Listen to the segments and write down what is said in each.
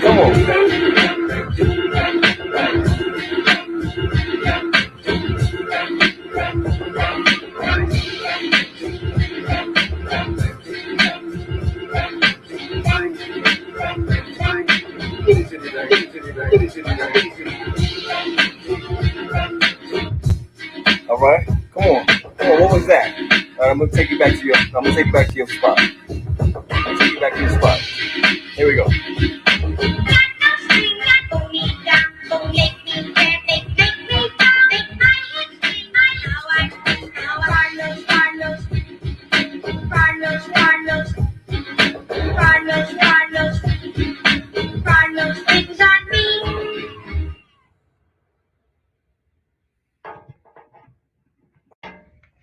Come on. All right, come on. What was that? All right, I'm gonna take you back to your. I'm gonna take you back to your spot. Take you back to your spot. Here we go.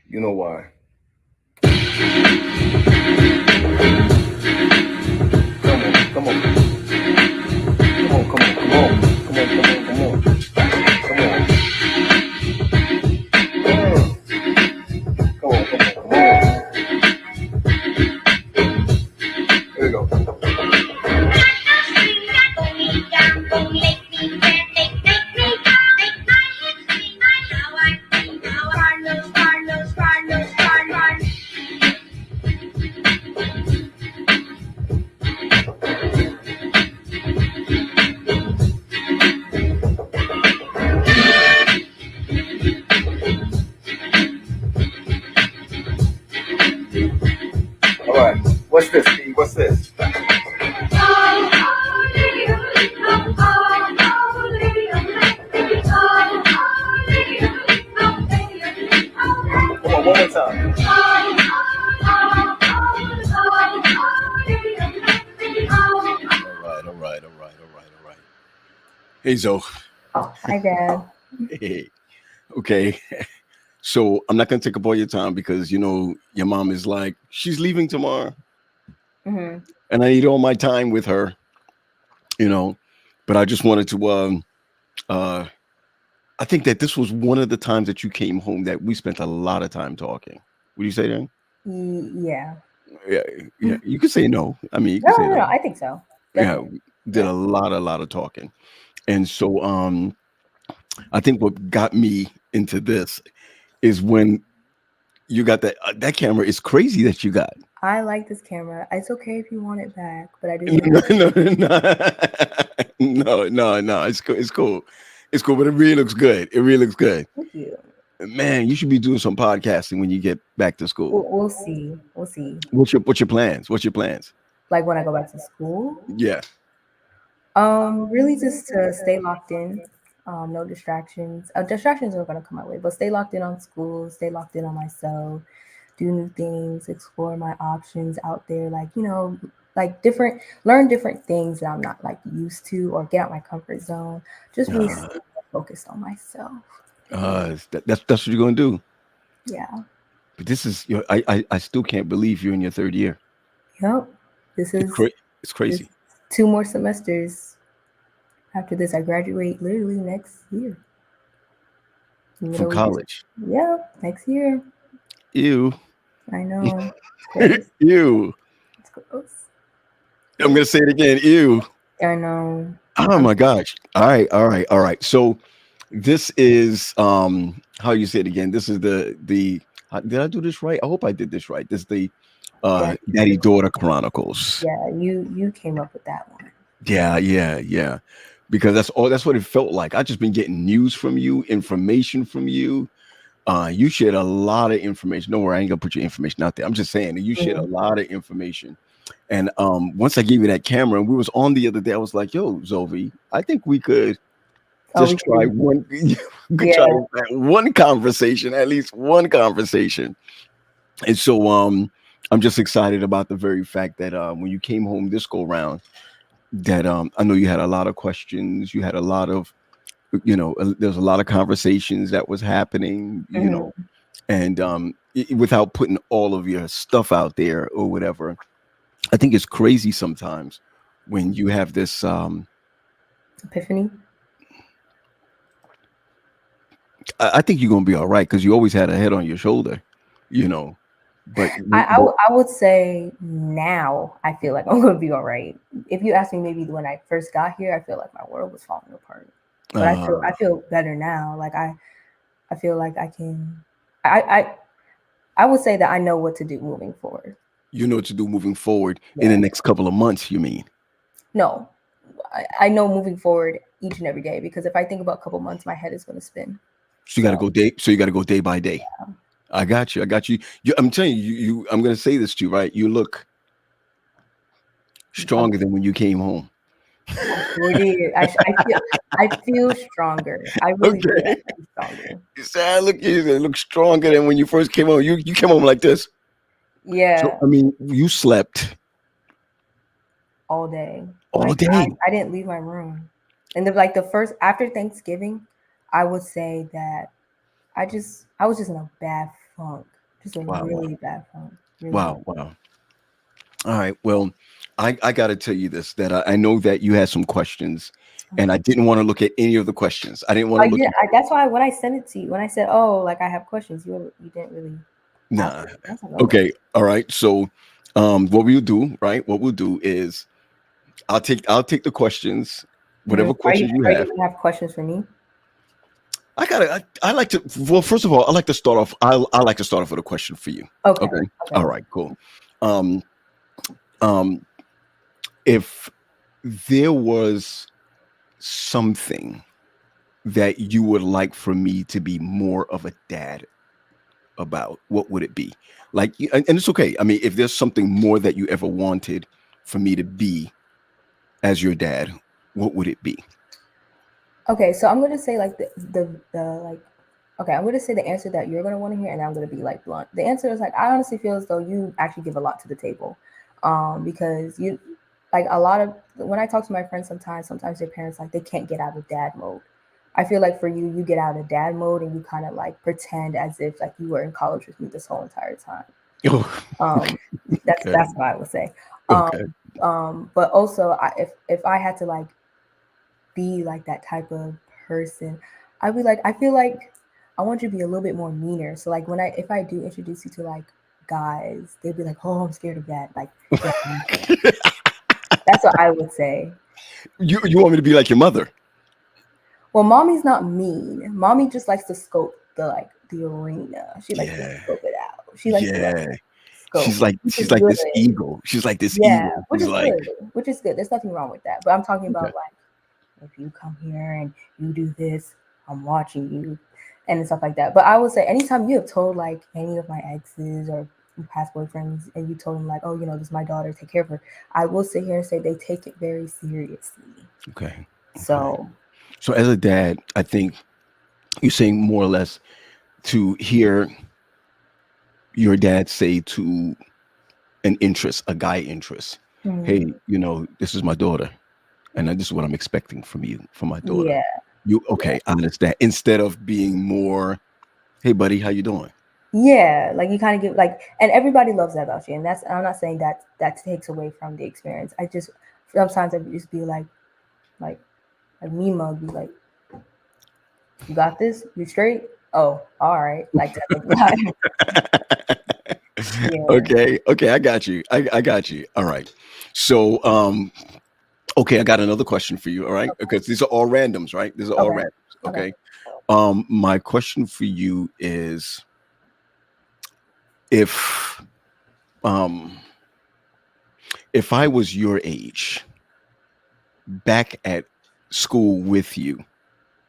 You know why? Come on. Here we go. All right. What's this, Steve? What's this? Come on, one more time. All right. Hey, Zoe. Hi, Dad. Hey. Okay. So I'm not going to take up all your time because, you know, your mom is like, she's leaving tomorrow. Mm-hmm. And I need all my time with her, you know. But I just wanted to, I think that this was one of the times that you came home that we spent a lot of time talking. Would you say that? Yeah. Yeah. You could say no. I mean, you could say No, that. I think so. Definitely. Yeah, we did a lot of talking. And so I think what got me into this is when you got that camera is crazy that you got. I like this camera. It's okay if you want it back, but I do. No. It's cool. It's cool, but it really looks good. Thank you. Man, you should be doing some podcasting when you get back to school. We'll see. What's your plans? Like when I go back to school? Yeah. Really just to stay locked in. No distractions. Distractions are gonna come my way, but stay locked in on school, stay locked in on myself, do new things, explore my options out there, like, you know, like learn different things that I'm not like used to, or get out my comfort zone. Just really stay focused on myself. That's what you're gonna do. Yeah. But this is I still can't believe you're in your third year. Yep. This is it's crazy. 2 more semesters. After this, I graduate literally next year. From college. Yeah, next year. Ew. I know. Ew. It's gross. I'm gonna say it again. Ew. I know. Oh my gosh. All right. So this is how you say it again. This is the did I do this right? I hope I did this right. This is the Daddy Daughter Chronicles. Yeah, you came up with that one. Yeah. Because that's what it felt like. I just been getting news from you, information from you. You shared a lot of information. Don't worry, I ain't gonna put your information out there. I'm just saying that you shared a lot of information. And once I gave you that camera, and we was on the other day, I was like, "Yo, Zovi, I think we could just try one. Try one conversation, at least one conversation." And so, I'm just excited about the very fact that when you came home this go round, that I know you had a lot of questions. You had a lot of, there's a lot of conversations that was happening, you know, and without putting all of your stuff out there or whatever. I think it's crazy sometimes when you have this epiphany. I think you're gonna be all right because you always had a head on your shoulder, you know. But I would say now I feel like I'm gonna be all right. If you ask me maybe when I first got here, I feel like my world was falling apart. But I feel better now. Like I feel like I can I would say that I know what to do moving forward. you know what to do moving forward in the Yeah. next couple of months, you mean? No. I know moving forward each and every day because if I think about a couple months, my head is gonna spin. So you got to go day. So you got to go day by day. I got you. I got you. I'm telling you. I'm going to say this to you, right? You look stronger than when you came home. I sure did. I feel stronger. I really do. I Okay. feel stronger. You say, look, you look stronger than when you first came home. You came home like this. So Yeah, I mean, you slept all day. all Like day. I didn't leave my room. And the first after Thanksgiving, I would say that I was just in a bad funk. Just a Wow. really bad funk. Really Wow. Wow. All right. Well, I got to tell you this that I know that you had some questions, and I didn't want to look at any of the questions. I didn't want to look. That's why when I sent it to you, when I said, "Oh, like I have questions," you didn't really ask Nah. it. I was like, "Oh, Okay. All right. So, what we'll do, right? What we'll do is I'll take the questions, whatever questions you Are you have. gonna have questions for me?" I like to. Well, first of all, I like to start off. I like to start off with a question for you. Okay. Okay. All right. Cool. Um. Um. If there was something that you would like for me to be more of a dad about, what would it be? Like, and it's okay. I mean, if there's something more that you ever wanted for me to be as your dad, what would it be? Okay, so I'm gonna say like the like okay, I'm gonna say the answer that you're gonna want to hear, and I'm gonna be like blunt. The answer is like I honestly feel as though you actually give a lot to the table, because you like a lot of when I talk to my friends sometimes their parents like they can't get out of dad mode. I feel like for you, you get out of dad mode and you kind of like pretend as if like you were in college with me this whole entire time. Oh, Um, okay. that's what I would say. Okay. But also if I had to like be like that type of person, I'd be like, I feel like I want you to be a little bit more meaner. So like if I do introduce you to like guys, they'd be like, oh, I'm scared of that. Like that's what I would say. You want me to be like your mother? Well, mommy's not mean. Mommy just likes to scope the arena. She likes to Yeah. scope it out. She likes to like Yeah. scope, which She's is like good. this eagle. She's like this Yeah, eagle. which She's is like, good. Which is good. There's nothing wrong with that. But I'm talking okay. about like if you come here and you do this, I'm watching you and stuff like that. But I would say anytime you have told like any of my exes or past boyfriends and you told them like, oh, this is my daughter, take care of her, I will sit here and say they take it very seriously. Okay. So as a dad, I think you're saying more or less to hear your dad say to a guy interest, hey, this is my daughter, and this is what I'm expecting from you, from my daughter. yeah. Okay, I understand. Instead of being more, hey, buddy, how you doing? Yeah, like you kind of give like, and everybody loves that about you, and I'm not saying that takes away from the experience. I just sometimes I just be like me mug be like, you got this, you straight. Oh, all right, like that. Yeah. Okay, I got you. I got you. All right. So, okay, I got another question for you. All right, because these are all randoms, right? These are all randoms. Okay. My question for you is, if I was your age, back at school with you,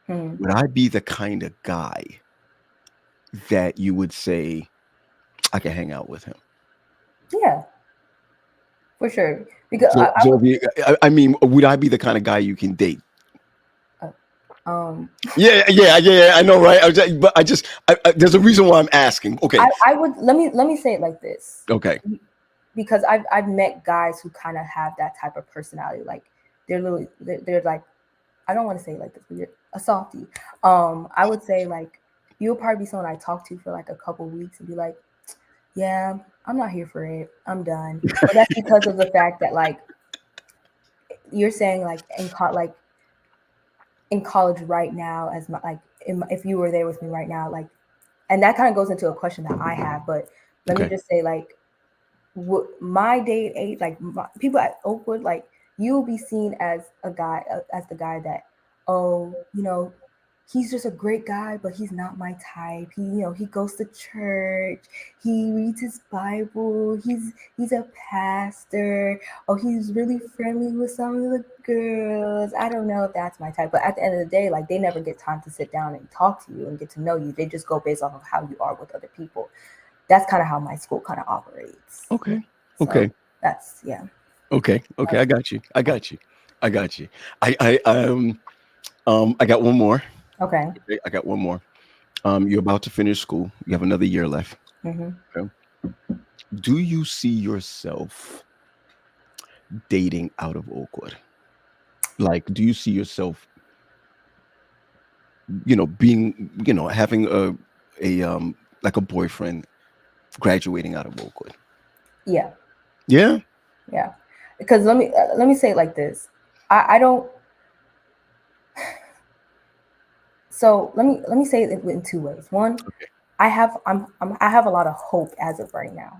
would I be the kind of guy that you would say I can hang out with him? Yeah, for sure. Because I mean, would I be the kind of guy you can date? Yeah, I know, right? There's a reason why I'm asking. Okay, I would let me say it like this. Okay, because I've met guys who kind of have that type of personality. Like they're like, I don't want to say it like this, but you're a softie. I would say like you'll probably be someone I talk to for like a couple weeks and be like, yeah, I'm not here for it. I'm done. But that's because of the fact that like you're saying like in college right now, if you were there with me right now, like, and that kind of goes into a question that I have, but let me Okay. just say, like, my day and age, like people at Oakwood, like you'll be seen as a guy, as the guy that, oh, he's just a great guy, but he's not my type. He goes to church, he reads his Bible, he's a pastor. Oh, he's really friendly with some of the girls. I don't know if that's my type, but at the end of the day, like they never get time to sit down and talk to you and get to know you. They just go based off of how you are with other people. That's kind of how my school kind of operates. Okay. So Okay. that's, yeah. Okay. I got you. I got you. I got one more. Okay. Okay, I got one more. You're about to finish school. You have another year left. Hmm. Okay. Do you see yourself dating out of Oakwood? Like, do you see yourself, being, having a like a boyfriend graduating out of Oakwood? Yeah. Yeah. Yeah. Because let me say it like this. I don't. So let me say it in two ways. One, Okay. I have I have a lot of hope as of right now,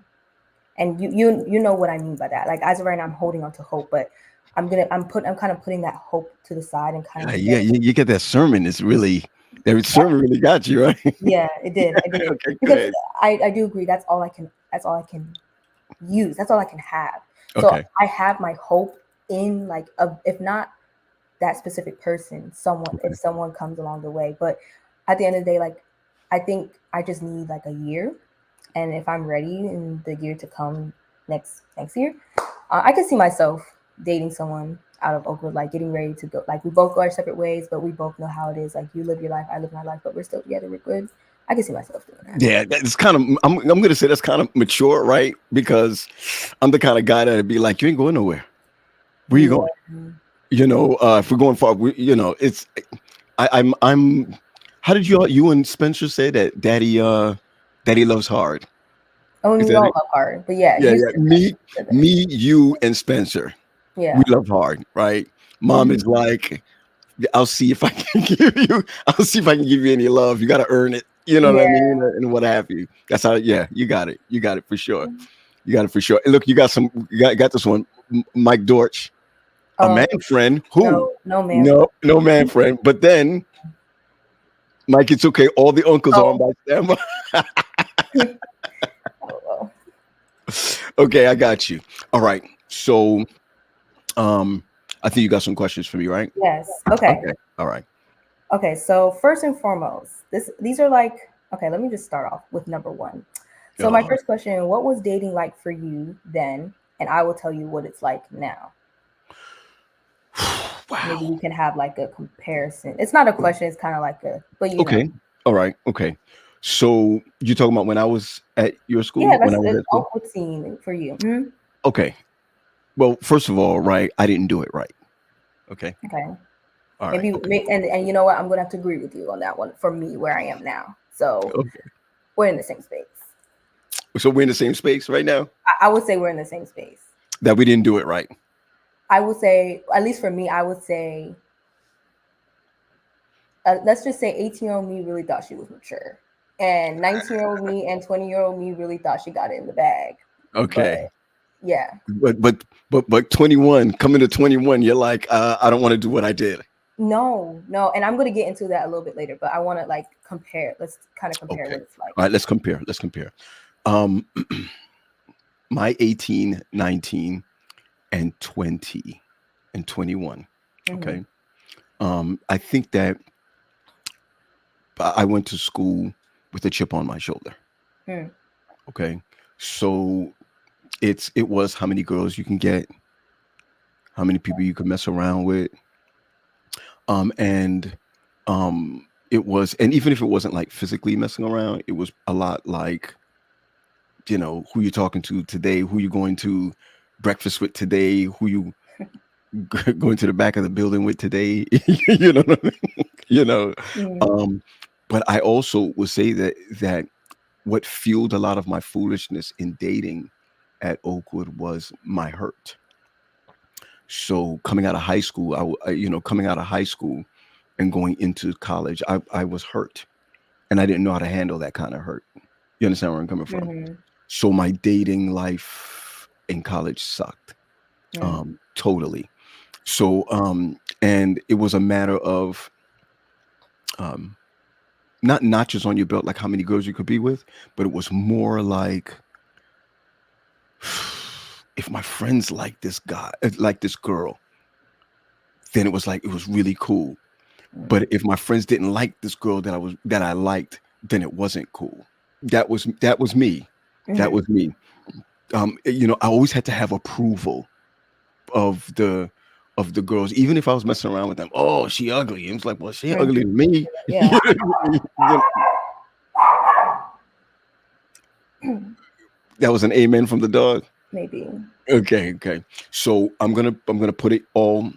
and you know what I mean by that. Like as of right now, I'm holding on to hope, but I'm kind of putting that hope to the side and kind of Yeah. You get that sermon. That sermon really got you, right? yeah, it did. It did. Okay. Because Good. I do agree. That's all I can use. That's all I can have. So Okay. I have my hope in like if not that specific person, if someone comes along the way. But at the end of the day, like I think I just need like a year, and if I'm ready in the year to come next year, I can see myself dating someone out of Oakwood, like getting ready to go. Like we both go our separate ways, but we both know how it is. Like you live your life, I live my life, but we're still together. We're good. I can see myself doing that. Yeah, that's kind of. I'm gonna say that's kind of mature, right? Because I'm the kind of guy that'd be like, you ain't going nowhere. Where you going? If we're going far, it's. I'm. How did you and Spencer say that? Daddy loves hard. I mean, Is we that all it? love hard, but yeah, Yeah, you yeah. said that. You said that. You, and Spencer. We Yeah. love hard, right? Mom Mhm. is like, I'll see if I can I'll see if I can give you any love. You got to earn it. You know what I Yeah. mean? And what have you. That's how, yeah, you got it. You got it for sure. You got it for sure. And look, you got this one, Mike Dortch, a man Oh friend who, no, no, man. no man friend. But then, Mike, it's okay. All the uncles are on Oh, by standby. oh, well. Okay, I got you. All right. So, I think you got some questions for me, right? Yes. Okay. Okay. All right. Okay. So first and foremost, these are like, okay. Let me just start off with number one. So my Uh, first question: what was dating like for you then? And I will tell you what it's like now. Maybe wow. we can have like a comparison. It's not a question. It's kind of like but Okay. All right. Okay. So you talking about when I was at your school? yeah, When that's I was an at school? awkward scene for you. Mhm. Okay. Well, first of all, right, I didn't do it right. Okay. Okay. All right. Maybe, Okay. and you know what? I'm gonna have to agree with you on that one for me where I am now. So Okay. we're in the same space. So we're in the same space right now I would say we're in the same space. that we didn't do it right. I would say, at least for me, I would say, let's just say 18-year-old me really thought she was mature. And 19-year-old me and 20-year-old me really thought she got it in the bag. But Okay. yeah. But 21, coming to 21, you're like, I don't want to do what I did. No. And I'm going to get into that a little bit later, but I want to like compare. Let's kind of compare Okay. what it's like. All right. Let's compare. Um, my 18, 19, and 20 and 21. Mm-hmm. Okay. I think that I went to school with a chip on my shoulder. Mm. Okay. So it was how many girls you can get, how many people you can mess around with. And it was, and even if it wasn't like physically messing around, it was a lot like, who you're talking to today, who you're going to breakfast with today, who you going to the back of the building with today. you know what I mean? Mm. Um, but I also would say that what fueled a lot of my foolishness in dating at Oakwood was my hurt. So coming out of high school, coming out of high school and going into college, I was hurt, and I didn't know how to handle that kind of hurt. You understand where I'm coming from? Mm-hmm. So my dating life in college sucked. Totally. So and it was a matter of um not notches on your belt, like how many girls you could be with, but it was more like if my friends like this guy, like this girl, then it was like it was really cool. But if my friends didn't like this girl that I liked, then it wasn't cool. That was me. That was me. I always had to have approval of the girls, even if I was messing around with them. Oh, she ugly. It was like, well, she ugly to me. Yeah. That was an amen from the dog. Maybe. Okay. So I'm gonna put it all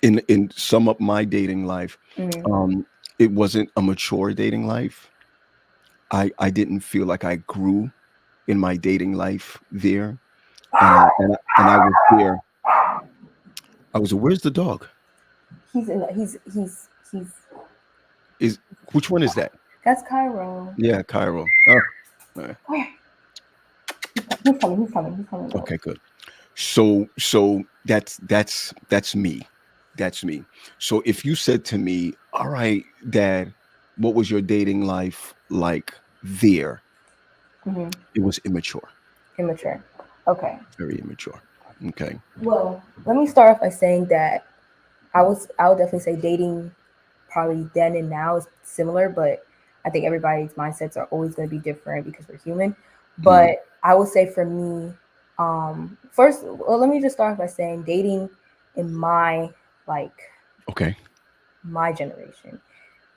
in sum up my dating life. It wasn't a mature dating life. I didn't feel like I grew in my dating life there, and I was there. I was. Where's the dog? He's Is which one is that? That's Cairo. Yeah, Cairo. Oh, Where? He's coming. okay, good. So that's me. That's me. So if you said to me, all right, Dad, what was your dating life like there? It was immature. Immature. Okay. Very immature. Okay. Well, let me start off by saying that I would definitely say dating probably then and now is similar, but I think everybody's mindsets are always going to be different because we're human. But I would say for me, first, well, let me just start off by saying dating in my Okay. my generation,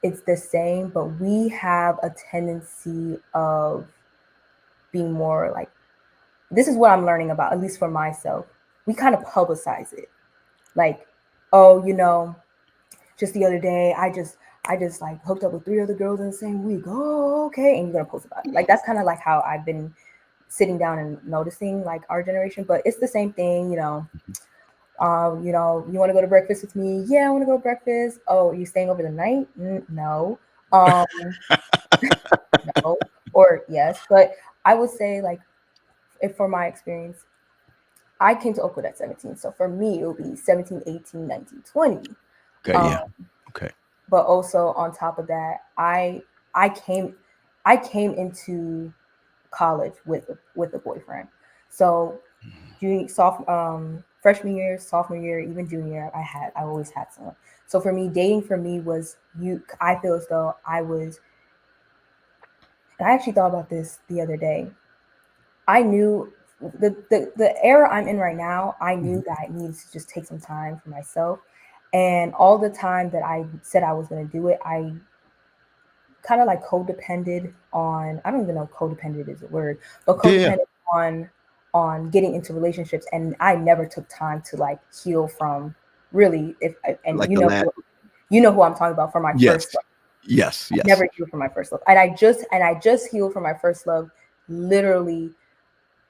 it's the same, but we have a tendency of being more like, this is what I'm learning about, at least for myself. We kind of publicize it. Like, oh, just the other day, I just like hooked up with 3 other girls in the same week. Oh, okay. And you're gonna post about it. Like that's kind of like how I've been sitting down and noticing like our generation, but it's the same thing, you want to go to breakfast with me? Yeah, I want to go to breakfast. Oh, you staying over the night? No. No. Or yes. But I would say like if for my experience, I came to Oakwood at 17. So for me, it would be 17, 18, 19, 20. Okay. Yeah. Okay. But also on top of that, I came into college with a boyfriend. So freshman year, sophomore year, even junior year, I always had someone. So for me, dating for me was I feel as though I was. And I actually thought about this the other day. I knew the era I'm in right now. I knew that I needed to just take some time for myself, and all the time that I said I was going to do it, I kind of like codepended on. I don't even know if codependent is a word, but codependent on getting into relationships, and I never took time to like heal from really. Like you know who I'm talking about from my first love. Yes. Never healed from my first love, and I just healed from my first love. Literally,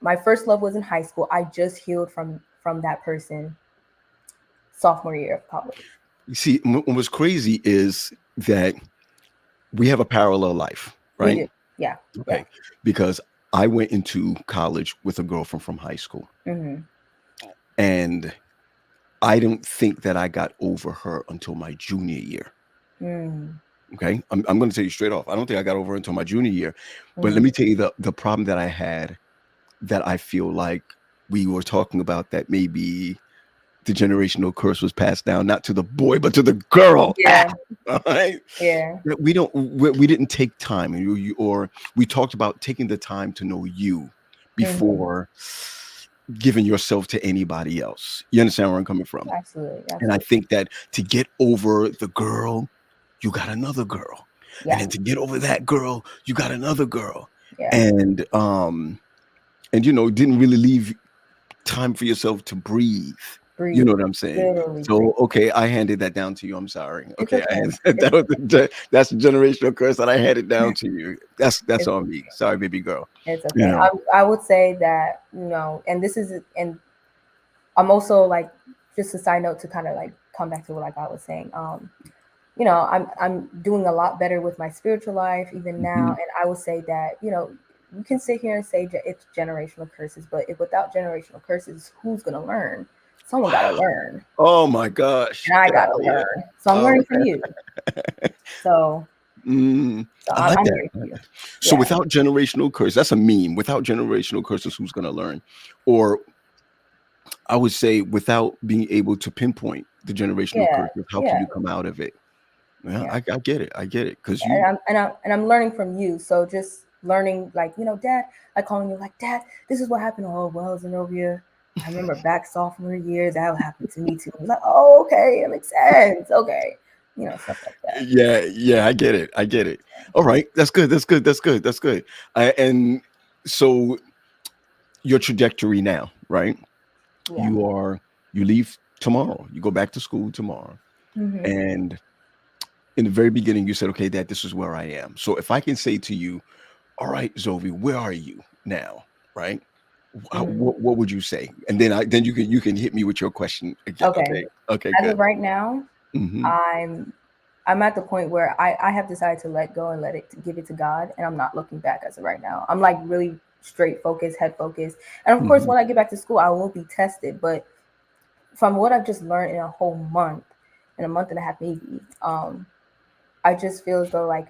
my first love was in high school. I just healed from that person sophomore year of college. You see, what's crazy is that we have a parallel life, right? We do. Yeah. Okay. Yeah. Because I went into college with a girlfriend from high school. And I don't think that I got over her until my junior year. Okay. I'm going to tell you straight off. I don't think I got over her until my junior year. But let me tell you the problem that I had, that I feel like we were talking about, that maybe the generational curse was passed down, not to the boy, but to the girl. Yeah. All right. Yeah. We didn't take time, or we talked about taking the time to know you before giving yourself to anybody else. You understand where I'm coming from? Absolutely. And I think that to get over the girl, you got another girl. Yeah. And then to get over that girl, you got another girl. Yeah. And didn't really leave time for yourself to breathe. You know what I'm saying? Literally so okay, I handed that down to you. I'm sorry. Okay, okay. That's a generational curse that I handed down to you. That's on me. Sorry, baby girl. It's okay. I would say that, and I'm also like, just a side note to kind of like come back to what like I was saying. I'm doing a lot better with my spiritual life even now, and I would say that you can sit here and say it's generational curses, but if without generational curses, who's gonna learn? Someone gotta learn, Oh my gosh. and I Get out gotta of here. learn. So I'm Oh, learning from you. So, so I like I'm that. here for you. So Yeah, without generational curse, that's a meme. Without generational curses, who's going to learn? Or I would say without being able to pinpoint the generational yeah, curses, how can yeah, you come out of it? Yeah, yeah. I get it. I get it. Because And you, I'm learning from you. So just learning, like, Dad, like calling you like, Dad, this is what happened. Oh well, Zenovia, I remember back sophomore year that happened to me too. I'm like, oh, okay, it makes sense. Okay, stuff like that. yeah, I get it. I get it. All right. That's good. That's good. That's good. That's good. And so your trajectory now, right? Yeah. You leave tomorrow. You go back to school tomorrow. Mm-hmm. And in the very beginning, you said, okay, Dad, this is where I am. So if I can say to you, all right, Zovi, where are you now? Right? Mm-hmm. What would you say? And then you can hit me with your question again. Okay. Okay. Okay, As good. of right now, Hmm. I'm I'm at the point where I have decided to let go and give it to God, and I'm not looking back as of right now. I'm like really straight focused, head focused. And of course, Hmm. when I get back to school, I will be tested. But from what I've just learned in a whole month, in a month and a half maybe, I just feel as though like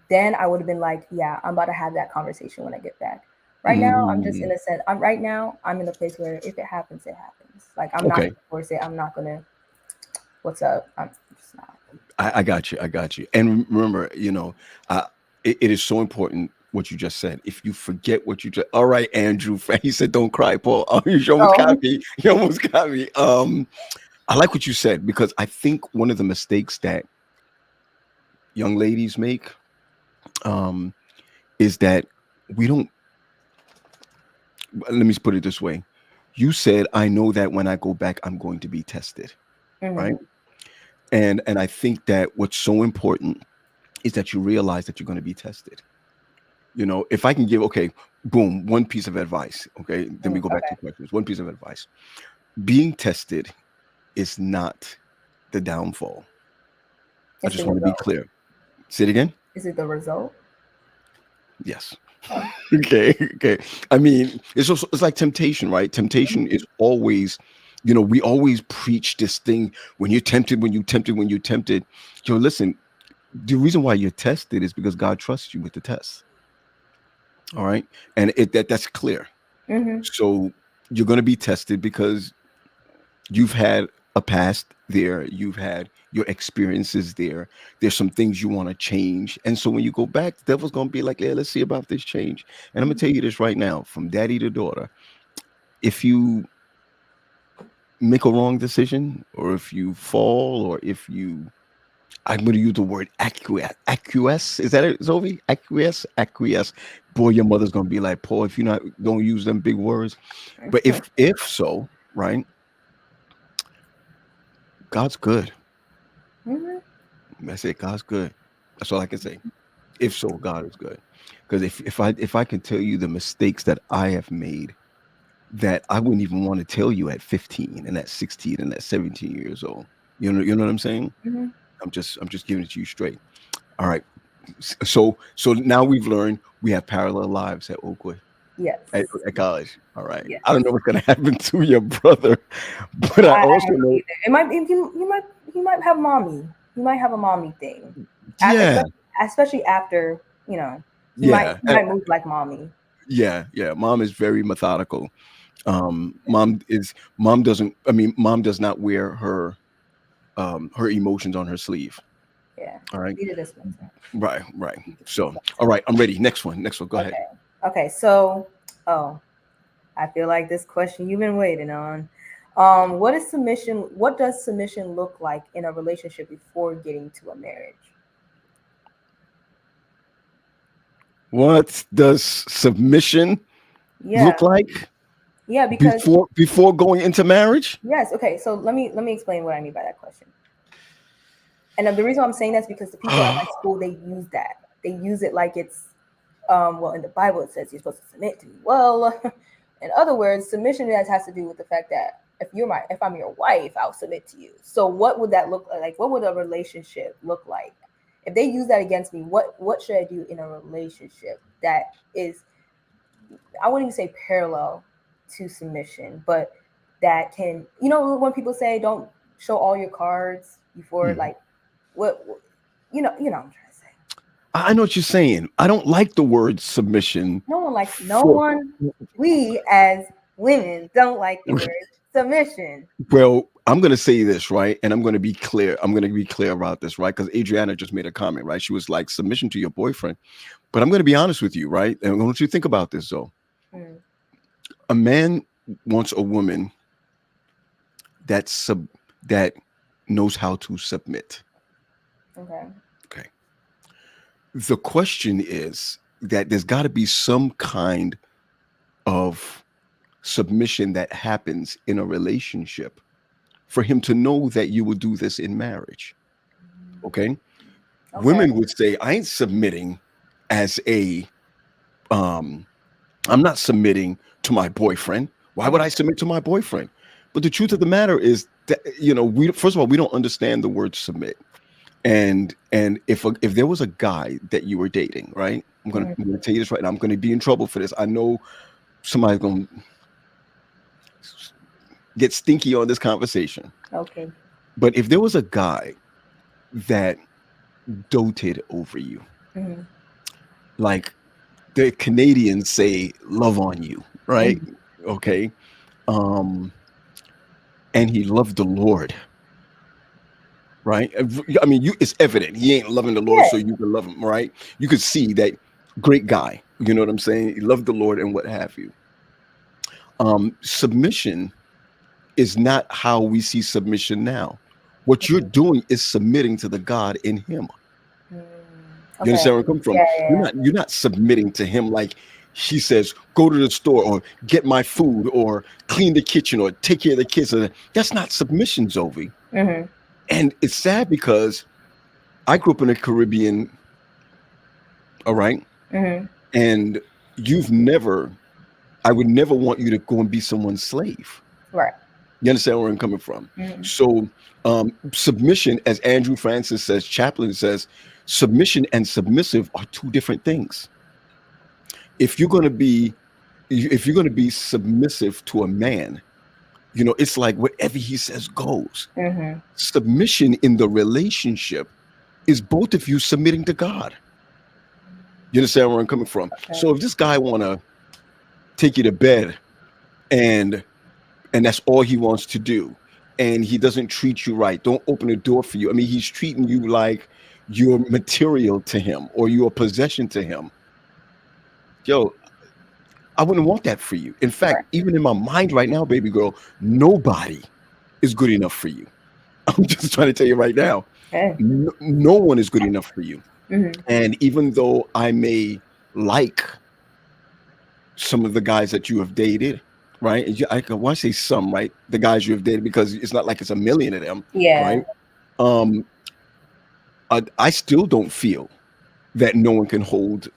then I would have been like, yeah, I'm about to have that conversation when I get back. Right now, I'm just in Mm. a sense. I'm in a place where if it happens, it happens. Like I'm not Okay. gonna force it. I'm not gonna. What's up? I'm just not. I got you. I got you. And remember, uh, it is so important what you just said. If you forget what you just, all right, Andrew, he said, don't cry, Paul. Oh, you almost Oh. got me. You almost got me. I like what you said because I think one of the mistakes that young ladies make um, is that we don't. Let me put it this way. You said, I know that when I go back, I'm going to be tested, right? Mm-hmm. And I think that what's so important is that you realize that you're going to be tested. If I can give, okay, boom, one piece of advice. Okay, then we go back Okay. to questions. One piece of advice: being tested is not the downfall. I It's the just want to be result. clear. Say it again. Is it the result? Yes. Oh. Okay. Okay. I mean, it's like temptation, right? Temptation is always, we always preach this thing when you're tempted, when you tempted, when you're tempted. Listen, the reason why you're tested is because God trusts you with the test. All right. And that's clear. Mm-hmm. So you're going to be tested because you've had a past there, you've had your experiences there. There's some things you want to change. And so when you go back, the devil's going to be like, yeah, let's see about this change. And I'm going to tell you this right now, from daddy to daughter, if you make a wrong decision, or if you fall, or if you, I'm going to use the word acquiesce. Is that it, Zoe? Acquiesce. Boy, your mother's going to be like, Paul, if you not don't use them big words. But if so, right? God's good. Mm-hmm. That's it. God's good. That's all I can say. If so, God is good. Because if I can tell you the mistakes that I have made that I wouldn't even want to tell you at 15 and at 16 and at 17 years old. You know what I'm saying? Mm-hmm. I'm just giving it to you straight. All right. So now we've learned we have parallel lives at Oakwood. Yes. At college. All right. Yes. I don't know what's gonna happen to your brother, but I I also don't know know, either. It might be he might have mommy. He might have a mommy thing. yeah, Especially after, he might yeah, he might move like mommy. yeah. Mom is very methodical. Mom doesn't, I mean, mom does not wear her emotions on her sleeve. Yeah. All right. Neither this one. Right. So all right, I'm ready. Next one, go ahead. Okay. Okay. So, I feel like this question you've been waiting on. What is submission? What does submission look like in a relationship before getting to a marriage? What does submission look Yeah. like Yeah. Because before going into marriage? yes. Okay. So let me explain what I mean by that question. And the reason why I'm saying that's because the people at my school, they use that. They use it like it's well, in the Bible it says you're supposed to submit to me. Well, in other words, submission has to do with the fact that if I'm your wife, I'll submit to you. So what would that look like? What would a relationship look like? If they use that against me, what should I do in a relationship that is I wouldn't even say parallel to submission, but that can, when people say don't show all your cards before, like, what what I'm trying to say. I know what you're saying. I don't like the word submission. No one, we as women don't like the word submission. Well, I'm going to say this, right? And I'm going to be clear. I'm going to be clear about this, right? Because Adriana just made a comment, right? She was like, submission to your boyfriend. But I'm going to be honest with you, right? And I want you to think about this, though. A man wants a woman that knows how to submit. Okay. The question is that there's got to be some kind of submission that happens in a relationship for him to know that you will do this in marriage. Okay. Women would say, I ain't submitting as I'm not submitting to my boyfriend. Why would I submit to my boyfriend? But the truth of the matter is that, first of all, we don't understand the word submit. And if there was a guy that you were dating, right? I'm gonna tell you this right now. I'm gonna be in trouble for this. I know somebody's gonna get stinky on this conversation. Okay. But if there was a guy that doted over you, like the Canadians say, love on you, right? Okay. And he loved the Lord. Right. I mean, it's evident he ain't loving the Lord, so you can love him, right? You could see that great guy. You know what I'm saying? He loved the Lord and what have you. Submission is not how we see submission now. What you're doing is submitting to the God in him. You understand where I come from? Yeah. You're not submitting to him like he says, go to the store or get my food or clean the kitchen or take care of the kids. That's not submission, Zoe. And it's sad because I grew up in the Caribbean, all right? And I would never want you to go and be someone's slave. Right. You understand where I'm coming from? So submission, as Andrew Francis says, Chaplin says, submission and submissive are two different things. If you're going to be submissive to a man, it's like whatever he says goes. Submission in the relationship is both of you submitting to God. You understand where I'm coming from? So if this guy want to take you to bed and that's all he wants to do, and he doesn't treat you right, don't open the door for you. I mean, he's treating you like you're material to him or you're a possession to him. Yo, I wouldn't want that for you. In fact, even in my mind right now, baby girl, nobody is good enough for you. I'm just trying to tell you right now, no one is good enough for you. And even though I may like some of the guys that you have dated, right? I want to say some, right? The guys you have dated, because it's not like it's a million of them, right? I still don't feel that no one can hold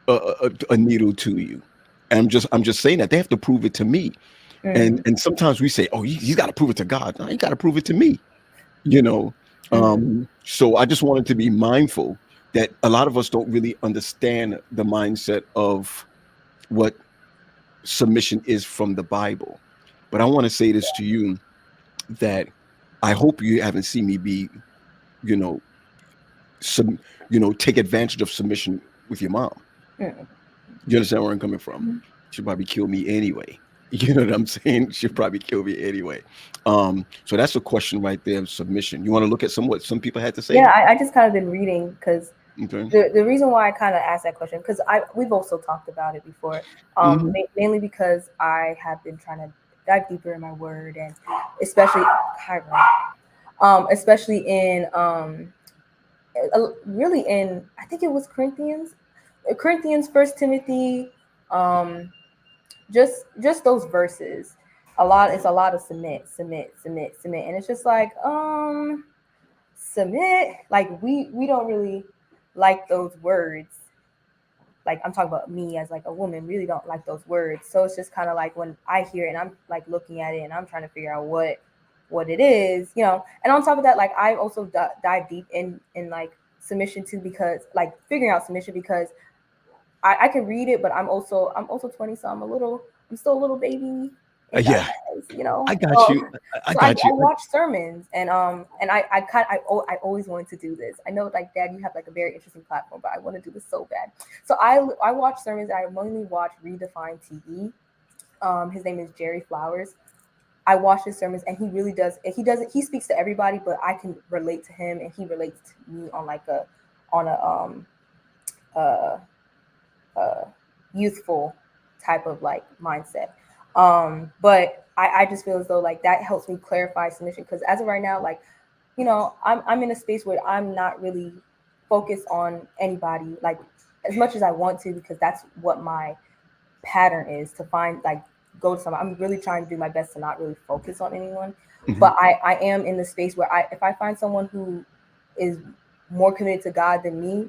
a needle to you. And I'm just saying that they have to prove it to me. And sometimes we say, oh, he's got to prove it to God. No, he got to prove it to me, So I just wanted to be mindful that a lot of us don't really understand the mindset of what submission is from the Bible. But I want to say this to you, that I hope you haven't seen me be, take advantage of submission with your mom. You understand where I'm coming from? She'll probably kill me anyway. You know what I'm saying? She'll probably kill me anyway. So that's a question right there of submission. You want to look at what some people had to say? Yeah, I just kind of been reading because the reason why I kind of asked that question, because we've also talked about it before, mainly because I have been trying to dive deeper in my word, and especially in really in, I think it was Corinthians, First Timothy, just those verses. It's a lot of submit, and it's just like submit. Like we don't really like those words. Like, I'm talking about me as like a woman, really don't like those words. So it's just kind of like when I hear it and I'm like looking at it and I'm trying to figure out what it is, And on top of that, like I also dive deep in like submission too, because like figuring out submission, because I can read it, but I'm also 20, so I'm still a little baby in God's Yeah, eyes, you know. I got you. I So I got you. watch sermons, and I always wanted to do this. I know, like, Dad, you have like a very interesting platform, but I want to do this so bad. So I watch sermons. I mainly watch Redefined TV. His name is Jerry Flowers. I watch his sermons, and he really does. He speaks to everybody, but I can relate to him, and he relates to me on like on a uh, uh, youthful type of like mindset. But I just feel as though like that helps me clarify submission, because as of right now, like, you know, I'm in a space where I'm not really focused on anybody like as much as I want to, because that's what my pattern is, to find like go to someone. I'm really trying to do my best to not really focus on anyone. Mhm. But I am in the space where if I find someone who is more committed to God than me,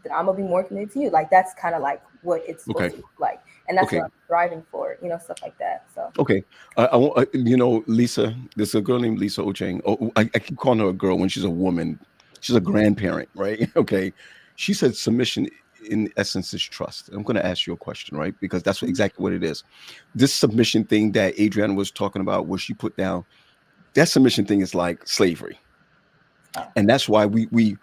then I'm gonna be more committed to you. Like, that's kind of like what it's Okay. supposed to look like, and that's Okay. what I'm striving for, you know, stuff like that. So Okay. I want, you know, Lisa, there's a girl named Lisa Ocheng. Oh, I keep calling her a girl when she's a woman. She's a grandparent, right? Okay. She said submission in essence is trust. I'm going to ask you a question, right? Because that's exactly what it is. This submission thing that Adriana was talking about, where she put down, that submission thing is like slavery. And that's why we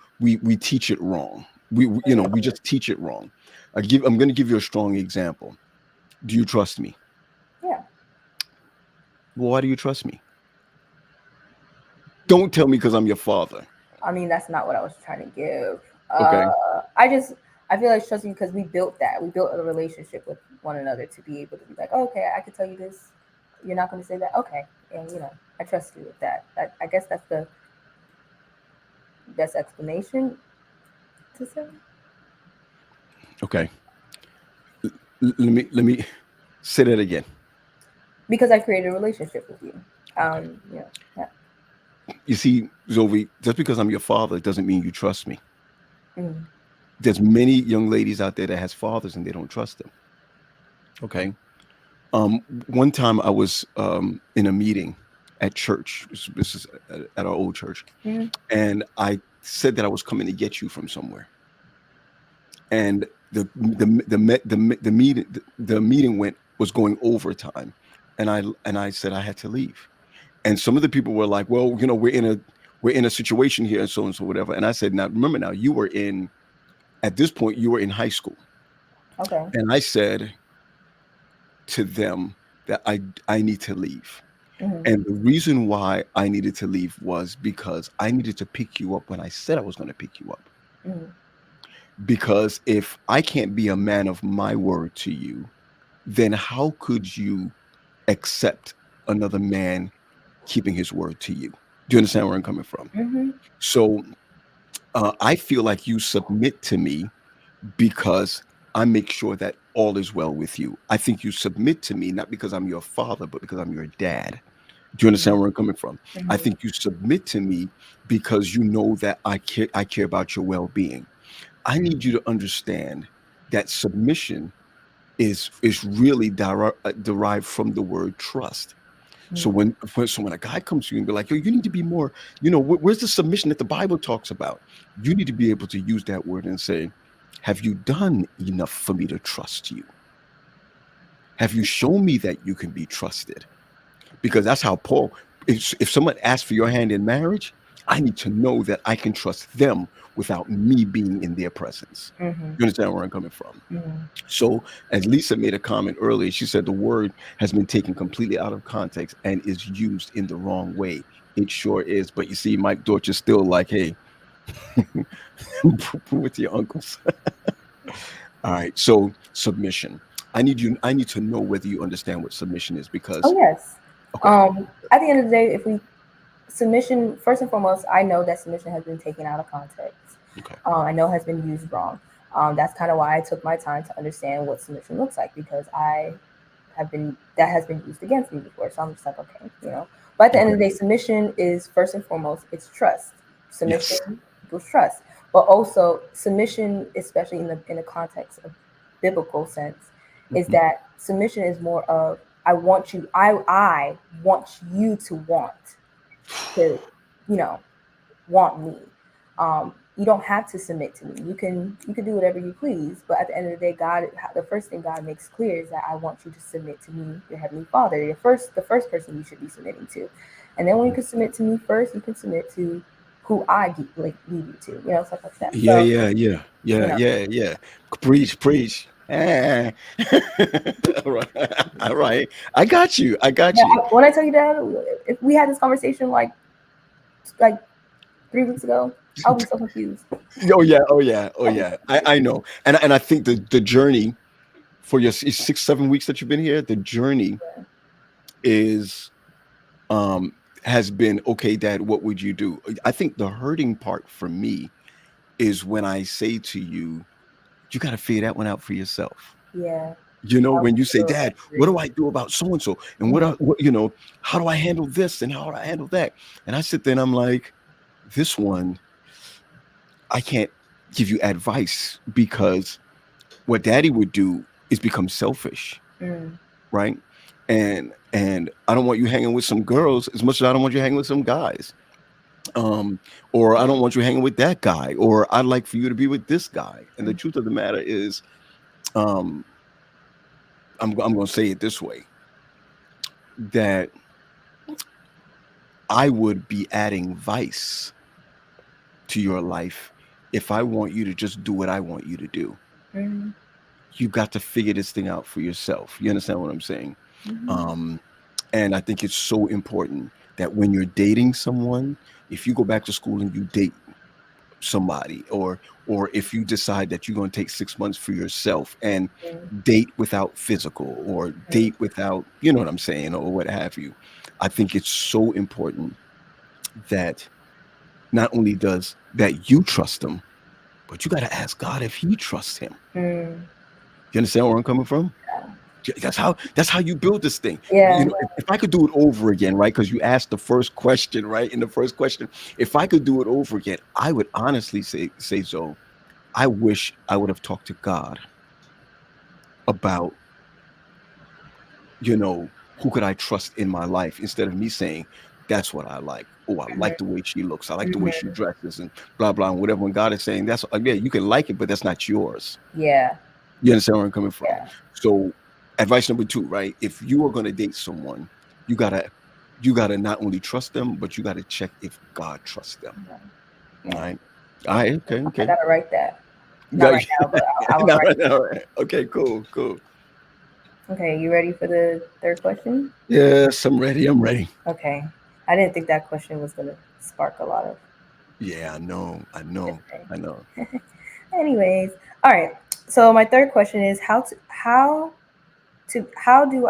teach it wrong. You know, we just teach it wrong. I'm going to give you a strong example. Do you trust me? yeah, Well, why do you trust me? Don't tell me because I'm your father. I mean, that's not what I was trying to give. Okay. I feel like trusting, because we built that. We built a relationship with one another to be able to be like, oh, okay, I can tell you this. You're not going to say that, okay? And you know, I trust you with that. I guess that's the best explanation to say. Okay. Let me say that again. Because I created a relationship with you. Okay. You know, yeah. You see, Zoe, just because I'm your father doesn't mean you trust me. Mm. There's many young ladies out there that has fathers and they don't trust them. Okay. One time I was in a meeting at church. This is at our old church, Mm. and I said that I was coming to get you from somewhere. And the meeting was going overtime, and I said I had to leave. And some of the people were like, well, you know, we're in a situation here, and so whatever. And I said, now remember, now at this point you were in high school. Okay. And I said to them that I need to leave. Mm-hmm. And the reason why I needed to leave was because I needed to pick you up when I said I was going to pick you up. Mm-hmm. Because if I can't be a man of my word to you, then how could you accept another man keeping his word to you? Do you understand where I'm coming from? Mm-hmm. So I feel like you submit to me because I make sure that all is well with you. I think you submit to me not because I'm your father, but because I'm your dad. Do you understand where I'm coming from? I Mm-hmm. think you submit to me because you know that I care about your well-being. I need you to understand that submission is really derived from the word trust. So when a guy comes to you and be like, yo, you need to be more, you know, where's the submission that the Bible talks about? You need to be able to use that word and say, have you done enough for me to trust you? Have you shown me that you can be trusted? Because that's how Paul, if someone asks for your hand in marriage, I need to know that I can trust them without me being in their presence. Mm-hmm. You understand where I'm coming from? Mm-hmm. So, as Lisa made a comment earlier, she said the word has been taken completely out of context and is used in the wrong way. It sure is. But you see, Mike Dorch is still like, hey, prove it to your uncles. All right. So, submission. I need to know whether you understand what submission is because, Oh yes. okay. At the end of the day, if we submission, first and foremost, I know that submission has been taken out of context. Okay. I know has been used wrong. That's kind of why I took my time to understand what submission looks like, because that has been used against me before. So I'm just like, okay, you know. But at the end of the day, submission is first and foremost, it's trust. Submission Yes. equals trust, but also submission, especially in the context of biblical sense, is Mhm. that submission is more of I want you, I want you to want, you know, want me. you don't have to submit to me. You can do whatever you please. But at the end of the day, God, the first thing God makes clear is that I want you to submit to me, your heavenly Father. The first person you should be submitting to. And then when you can submit to me first, you can submit to who I lead you to. You know, stuff like that. Yeah, So yeah. you know, Yeah. Preach. Eh. All right. All right. I got you. yeah. When I tell you that, if we had this conversation like 3 weeks ago, I'll be so confused. Oh yeah. I know. And I think the journey for your 6, 7 weeks that you've been here, the journey is um has been okay, Dad, what would you do? I think the hurting part for me is when I say to you, you got to figure that one out for yourself. Yeah. When you say, So Dad, what angry. do I do about so and so? And Mhm. how do I handle this and how do I handle that? And I sit there and I'm like, this one, I can't give you advice because what Daddy would do is become selfish, Mm. right? And I don't want you hanging with some girls as much as I don't want you hanging with some guys. Or I don't want you hanging with that guy, or I'd like for you to be with this guy. And the Mm. truth of the matter is, um, I'm going to say it this way, that I would be adding vice to your life if I want you to just do what I want you to do. Mm. You got to figure this thing out for yourself. You understand what I'm saying? Mhm. Um, and I think it's so important that when you're dating someone, if you go back to school and you date somebody, or if you decide that you're going to take 6 months for yourself and Mm. date without physical, or Mm. date without, you know what I'm saying, or what have you, I think it's so important that not only does that you trust him, but you got to ask God if he trusts him. Mm. You understand where I'm coming from? That's how you build this thing. Yeah. If I could do it over again, right? Because you asked the first question, right? In the first question, if I could do it over again, I would honestly say so. I wish I would have talked to God about, who could I trust in my life, instead of me saying, that's what I like. Oh, I like the way she looks. I like the way she Mhm. dresses and blah, blah, and whatever. When God is saying that's, yeah, you can like it, but that's not yours. Yeah. You understand where I'm coming from? Yeah. So advice number 2, right? If you are going to date someone, you gotta you gotta not only trust them, but you gotta check if God trusts them. All Yeah. right. All right. Okay. I Okay. gotta write that. Not Yeah. right now, but I will No, write. no, right. Okay. Cool. Cool. Okay, you ready for the third question? Yes, I'm ready. I'm ready. Okay. I didn't think that question was gonna spark a lot of Yeah, I know. I know. different. I know. Anyways, all right. So my third question is how do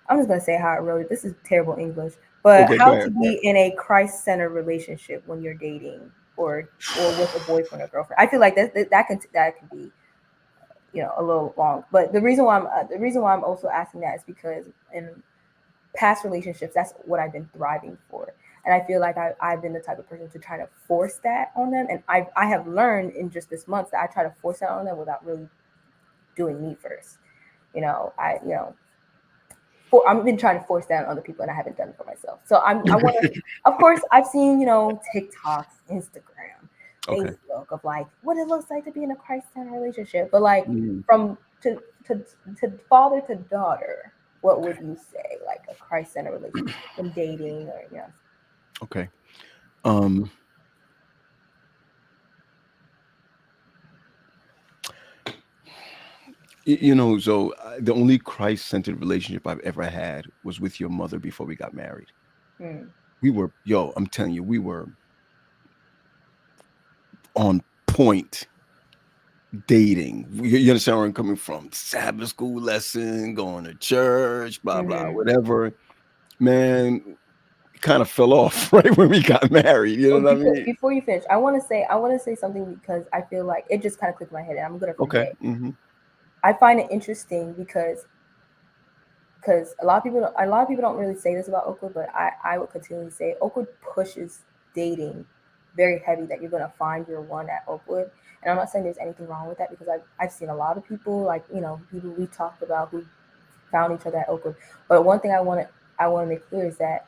I'm just gonna say how I wrote it. This is terrible English, but Okay. Go how to ahead. Go ahead. be in a Christ-centered relationship when you're dating or with a boyfriend or girlfriend. I feel like that can be a little long. But the reason why I'm also asking that is because in past relationships, that's what I've been thriving for. And I feel like I've been the type of person to try to force that on them. And I have learned in just this month that I try to force that on them without really doing me first. I've been trying to force that on other people, and I haven't done it for myself. So I want to. Of course, I've seen TikToks, Instagram, Okay. Facebook of like what it looks like to be in a Christ-centered relationship. But like Mhm. from to father to daughter, what would you say like a Christ-centered relationship in dating or Okay. Um. So the only Christ-centered relationship I've ever had was with your mother before we got married. Hmm. I'm telling you, we were on point dating. You understand where I'm coming from? Sabbath school lesson, going to church, blah, blah, Hmm. whatever. Man, kind of fell off right when we got married. You know Well, what I mean? before you finish, I want to say something because I feel like it just kind of clicked in my head and I'm gonna Okay. forget. Hmm. I find it interesting because a lot of people don't really say this about Oakwood, but I would continually say Oakwood pushes dating very heavy that you're gonna find your one at Oakwood. And I'm not saying there's anything wrong with that because I've seen a lot of people like people we talked about who found each other at Oakwood. But one thing I want to make clear is that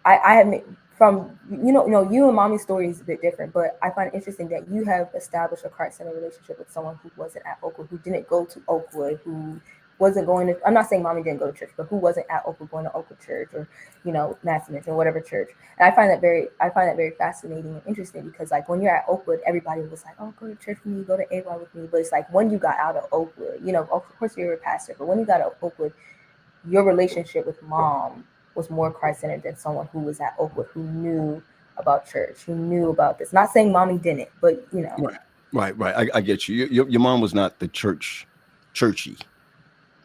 I have made from you and mommy's story is a bit different, but I find it interesting that you have established a Christ-centered relationship with someone who wasn't at Oakwood, who didn't go to Oakwood, who wasn't going to. I'm not saying mommy didn't go to church, but who wasn't at Oakwood going to Oakwood church or Massimich or whatever church. And I find that very fascinating and interesting because like when you're at Oakwood, everybody was like, oh, go to church with me, go to AY with me. But it's like when you got out of Oakwood, of course you're a pastor, but when you got out of Oakwood, your relationship with mom was more Christ-centered than someone who was at Oakwood, who knew about church, who knew about this. Not saying mommy didn't, but Right. I get you. Your mom was not the churchy,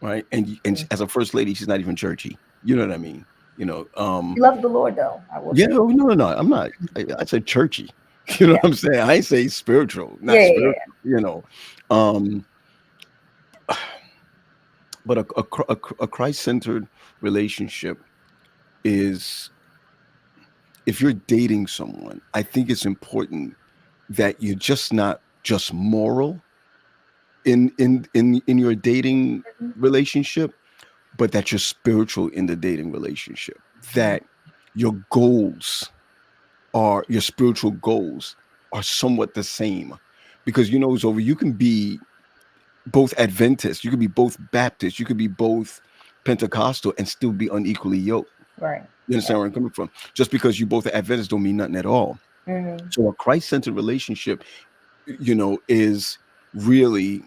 right? And as a first lady, she's not even churchy. You know what I mean? She loved the Lord, though. I will. Yeah, no. I'm not. I said churchy. You know what I'm saying? I ain't say spiritual, not spiritual. But a Christ-centered relationship is, if you're dating someone, I think it's important that you're just not just moral in your dating relationship, but that you're spiritual in the dating relationship. That your spiritual goals are somewhat the same, because you can be both Adventist, you could be both Baptist, you could be both Pentecostal and still be unequally yoked. Right. You understand where I'm coming from? Just because you both are Adventists don't mean nothing at all. Mm-hmm. So a Christ-centered relationship, is really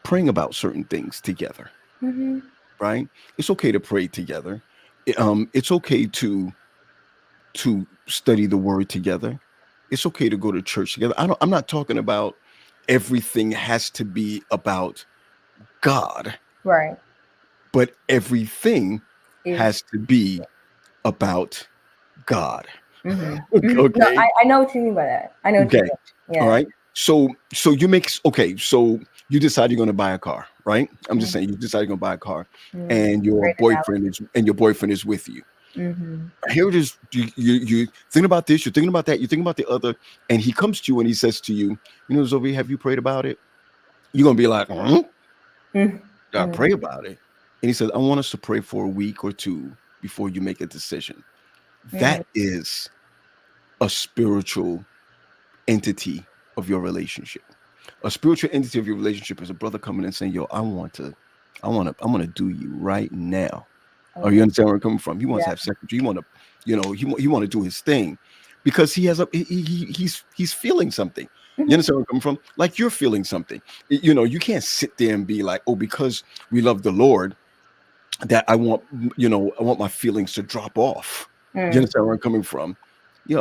praying about certain things together. Mm-hmm. Right? It's okay to pray together. It's okay to study the word together. It's okay to go to church together. I'm not talking about everything has to be about God. Right. But everything has to be about God. Mm-hmm. Okay. No, I know what you mean by that. I know what you mean. Yeah. All right. So so you decide you're going to buy a car, right? I'm just saying, you decide you're going to buy a car, and your boyfriend is with you. Mm-hmm. Here it is. You think about this, you're thinking about that, you're thinking about the other, and he comes to you and he says to you, Zoe, have you prayed about it? You're gonna be like, I pray about it. And he says, I want us to pray for a week or two before you make a decision. That is a spiritual entity of your relationship. A spiritual entity of your relationship is a brother coming and saying, yo, I want to do you right now. Or you understand where I'm coming from? He wants to have sex with you. He want to do his thing, because he's feeling something. You understand where I'm coming from? Like you're feeling something. You can't sit there and be like, oh, because we love the Lord, that I want my feelings to drop off. You understand where I'm coming from?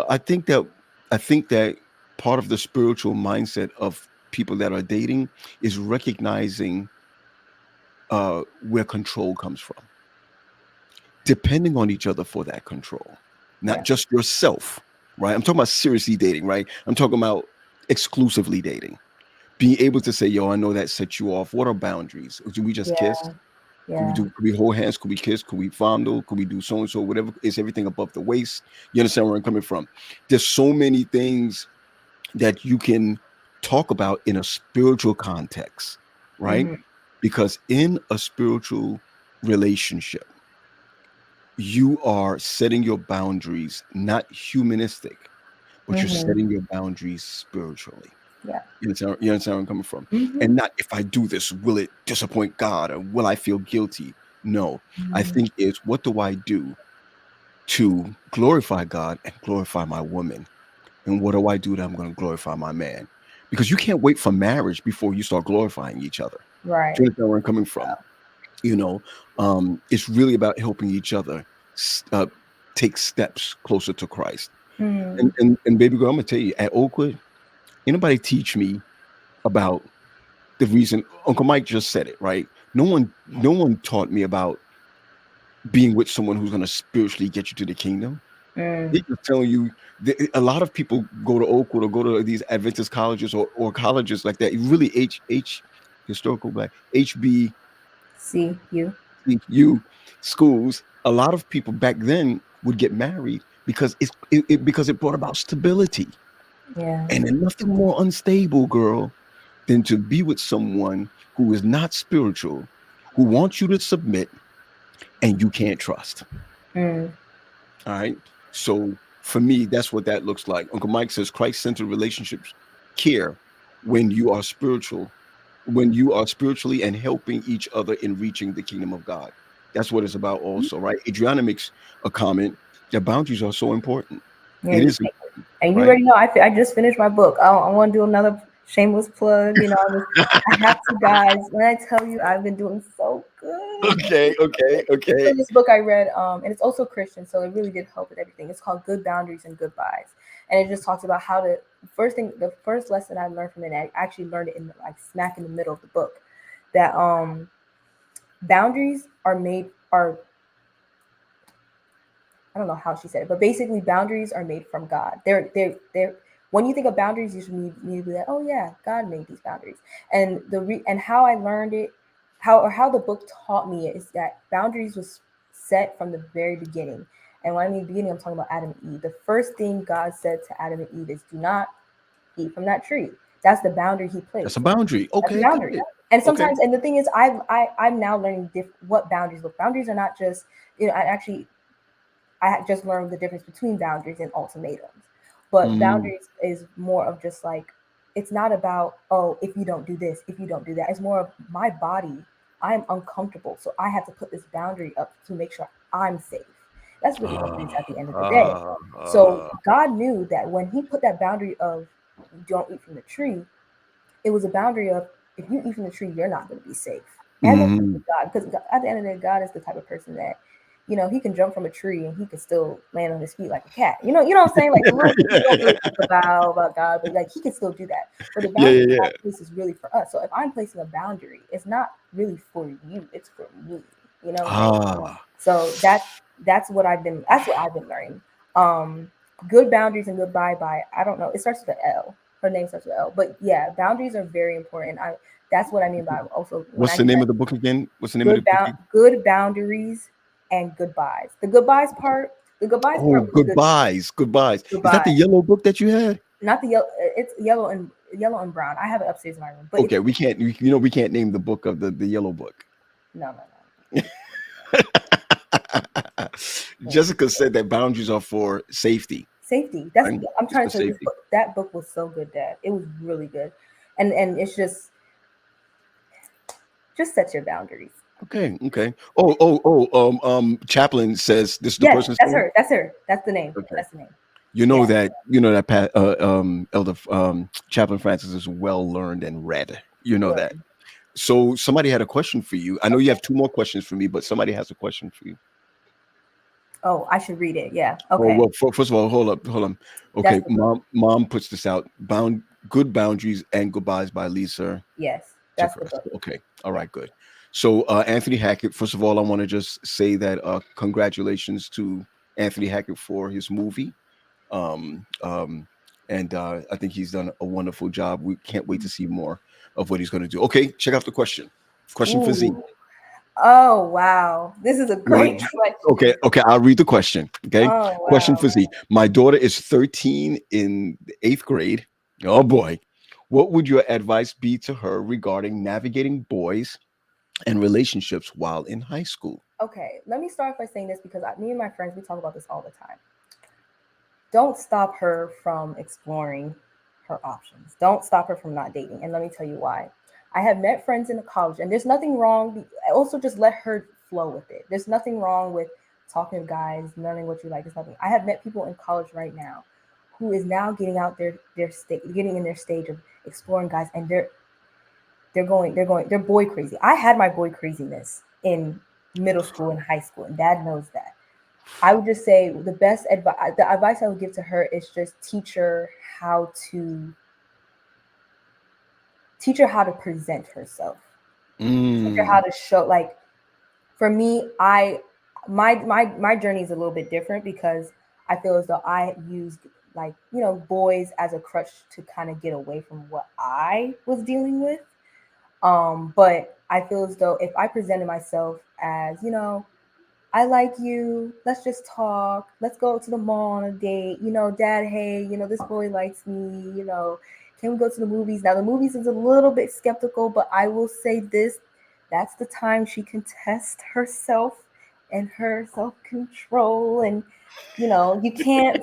I think that part of the spiritual mindset of people that are dating is recognizing where control comes from. Depending on each other for that control, not just yourself, right? I'm talking about seriously dating, right? I'm talking about exclusively dating. Being able to say, yo, I know that sets you off. What are boundaries? Do we just kiss? Yeah. Could we hold hands? Could we kiss? Could we fondle? Could we do so and so? Whatever. Is everything above the waist? You understand where I'm coming from? There's so many things that you can talk about in a spiritual context, right? Mm-hmm. Because in a spiritual relationship, you are setting your boundaries, not humanistic, but you're setting your boundaries spiritually. Yeah. You understand where I'm coming from? Mm-hmm. And not, if I do this, will it disappoint God, or will I feel guilty? No. I think it's, what do I do to glorify God and glorify my woman? And what do I do that I'm going to glorify my man? Because you can't wait for marriage before you start glorifying each other. Right. Do you understand where I'm coming from? It's really about helping each other take steps closer to Christ. And baby girl, I'm gonna tell you, at Oakwood, anybody teach me about the reason. Uncle Mike just said it, right? No one taught me about being with someone who's gonna spiritually get you to the kingdom. They're just telling you. A lot of people go to Oakwood or go to these Adventist colleges or colleges like that. Really, historical black HBCU schools. A lot of people back then would get married because it brought about stability. Yeah. And there's nothing more unstable, girl, than to be with someone who is not spiritual, who wants you to submit, and you can't trust. Mm. All right. So for me, that's what that looks like. Uncle Mike says Christ-centered relationships care when you are spiritual, when you are spiritually and helping each other in reaching the kingdom of God. That's what it's about also, right? Adriana makes a comment that boundaries are so important. Yeah, It is important, and you right? already know I just finished my book. I want to do another shameless plug. I have to, guys. When I tell you, I've been doing so good. Okay, okay, So okay. this book I read, and it's also Christian, so it really did help with everything. It's called Good Boundaries and Goodbyes, and it just talks about how to. The first lesson I learned from it, I actually learned it in like smack in the middle of the book, that boundaries are I don't know how she said it, but basically boundaries are made from God. They're when you think of boundaries, you should be like, oh yeah, God made these boundaries. And and how I learned it, how the book taught me it is that boundaries was set from the very beginning. And when I mean beginning, I'm talking about Adam and Eve. The first thing God said to Adam and Eve is, "Do not eat from that tree." That's the boundary He That's a placed. boundary. That's a Okay, got boundary. it. And Okay. sometimes, and the thing is, I'm now learning what boundaries look. Boundaries are not just, I just learned the difference between boundaries and ultimatums. But Mm, boundaries is more of just like, it's not about, oh, if you don't do this, if you don't do that. It's more of my body. I'm uncomfortable. So I have to put this boundary up to make sure I'm safe. That's really what it is ah, at the end of the day. ah, So ah. God knew that when He put that boundary of don't eat from the tree, it was a boundary of if you eat from the tree, you're not going to be safe. And that's Mhm. God, because at the end of the day, God is the type of person that, He can jump from a tree and He can still land on his feet like a cat. You know what I'm saying? Like the little things we don't really think about God, but like He can still do that. But the Yeah, boundary yeah, yeah. God places is really for us. So if I'm placing a boundary, it's not really for you; it's for me. You know what I'm saying? Ah, So that's what I've been learning. Um, Good boundaries and good bye. I don't know. It starts with an L. Her name starts with L. But yeah, boundaries are very important. That's what I mean by also when what's I the say name of the book again? What's the name of the book again? good boundaries and goodbyes. The goodbyes part Oh, was good. goodbyes, goodbyes. Is that the Goodbye. yellow book that you had? Not the yellow. It's yellow and brown. I have it upstairs in my room. But Okay, we can't. We can't name the book of the yellow book. no. Jessica said that boundaries are for safety. Safety. That's Right? I'm It's trying for to tell you. safety. That book was so good, Dad. It was really good, and it's just set your boundaries. Okay, okay. Chaplain says this is the Yes, person's that's name. her. That's her. That's the name. Okay. That's the name. Yeah. You know that Elder Chaplain Francis is well learned and read. You know that. Good. So somebody had a question for you. I know you Okay. have two more questions for me, but somebody has a question for you. Oh, I should read it. Yeah. Oh Okay. well, first of all, hold on. That's Okay, the book. mom puts this out. Good Boundaries and Goodbyes by Lisa Yes, that's the Chipres. book. Okay, all Yeah. right, good. So Anthony Hackett. First of all, I want to just say that congratulations to Anthony Hackett for his movie. Um, um, and I think he's done a wonderful job. We can't wait to see more of what he's going to do. Okay, check out the question. Question for Z. Ooh. Oh wow. This is a You great want okay, question. okay, I'll read the question. Okay. Oh Question wow. for Z. My daughter is 13 in the eighth grade. Oh boy. What would your advice be to her regarding navigating boys and relationships while in high school? Okay, let me start by saying this because me and my friends we talk about this all the time. Don't stop her from exploring her options. Don't stop her from not dating. And let me tell you why. I have met friends in the college, and there's nothing wrong. Also, just let her flow with it. There's nothing wrong with talking to guys, learning what you like. There's nothing. I have met people in college right now who is now getting out their state, getting in their stage of exploring guys, and they're boy crazy. I had my boy craziness in middle school and high school, and Dad knows that. I would just say the advice I would give to her is just how to teach her how to present herself. Teach her how Mm, to show like for me, my journey is a little bit different because I feel as though I used like, boys as a crutch to kind of get away from what I was dealing with. But I feel as though if I presented myself as, I like you. Let's just talk. Let's go to the mall on a date. Dad, hey, this boy likes me. Can we go to the movies? Now, the movies is a little bit skeptical, but I will say this, that's the time she can test herself and her self-control, and you can't.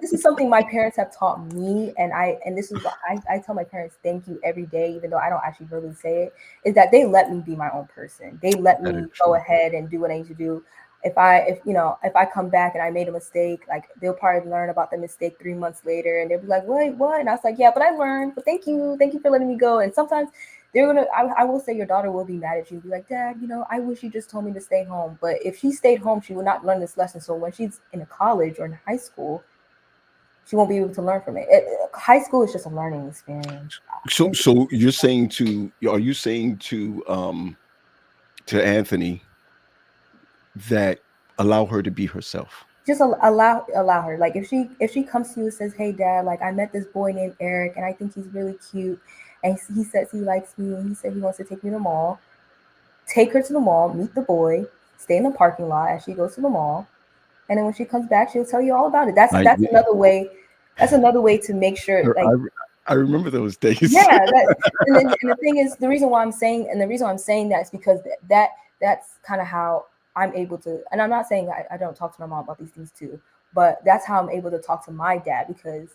This is something my parents have taught me, and this is why I tell my parents thank you every day, even though I don't actually really say it. Is that they let me be my own person. They let That is me go true. ahead and do what I need to do. If I come back and I made a mistake, like they'll probably learn about the mistake 3 months later, and they'll be like, "Wait, what?" And I was like, "Yeah, but I learned. But thank you for letting me go." And sometimes I will say your daughter will be mad at you, be like, "Dad, I wish you just told me to stay home." But if she stayed home, she would not learn this lesson. So when she's in a college or in high school, she won't be able to learn from it. High school is just a learning experience. So you're saying are you saying to Anthony that allow her to be herself? Just allow her. Like if she comes to you and says, "Hey, Dad, like I met this boy named Eric, and I think he's really cute, and he says he likes me, and he said he wants to take me to the mall." Take her to the mall, meet the boy, stay in the parking lot as she goes to the mall, and then when she comes back, she'll tell you all about it. That's I that's another way. That's another way to make sure, I, like, I remember those days. yeah. And the thing is, the reason why I'm saying that is because that's kind of how I'm able to. And I'm not saying I don't talk to my mom about these things too, but that's how I'm able to talk to my dad, because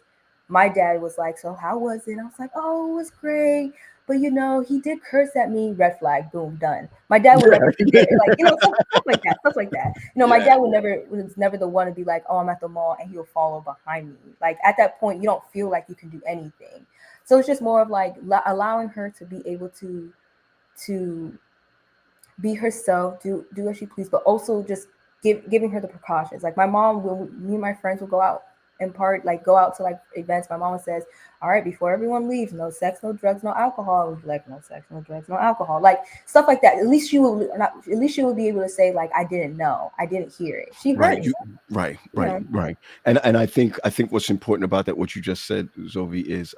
my dad was like, "So how was it?" And I was like, "Oh, it was great. But he did curse at me. Red flag. Boom. Done." My dad would never Yeah. forget it. Like, stuff like that. Stuff like that. My Yeah. dad was never the one to be like, "Oh, I'm at the mall," and he'll follow behind me. Like, at that point, you don't feel like you can do anything. So it's just more of like allowing her to be able to be herself, do as she please, but also just giving her the precautions. Like, my mom, when me and my friends will go out and go out to like events, my mom says, "All right, before everyone leaves, no sex, no drugs, no alcohol." We'd be like, "No sex, no drugs, no alcohol," like stuff like that. At least she will not. At least she will be able to say, like, "I didn't know, I didn't hear it. She heard Right. me." Right. And I think what's important about that, what you just said, Zovi, is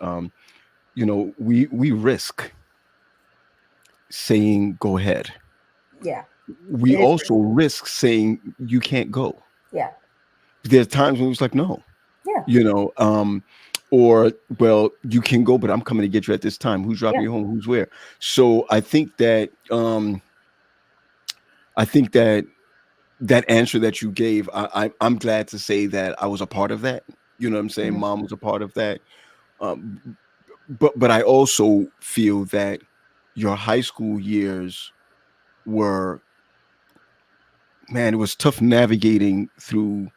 we risk saying go ahead. Yeah, We it is. also risk saying you can't go. Yeah, There's times when it's like no, yeah, you know, or well, you can go, but I'm coming to get you at this time. Who's dropping yeah. you home? Who's where? So I think that that answer that you gave, I'm glad to say that I was a part of that. You know what I'm saying? Mhm. Mom was a part of that. Um, but I also feel that your high school years were, man, it was tough navigating through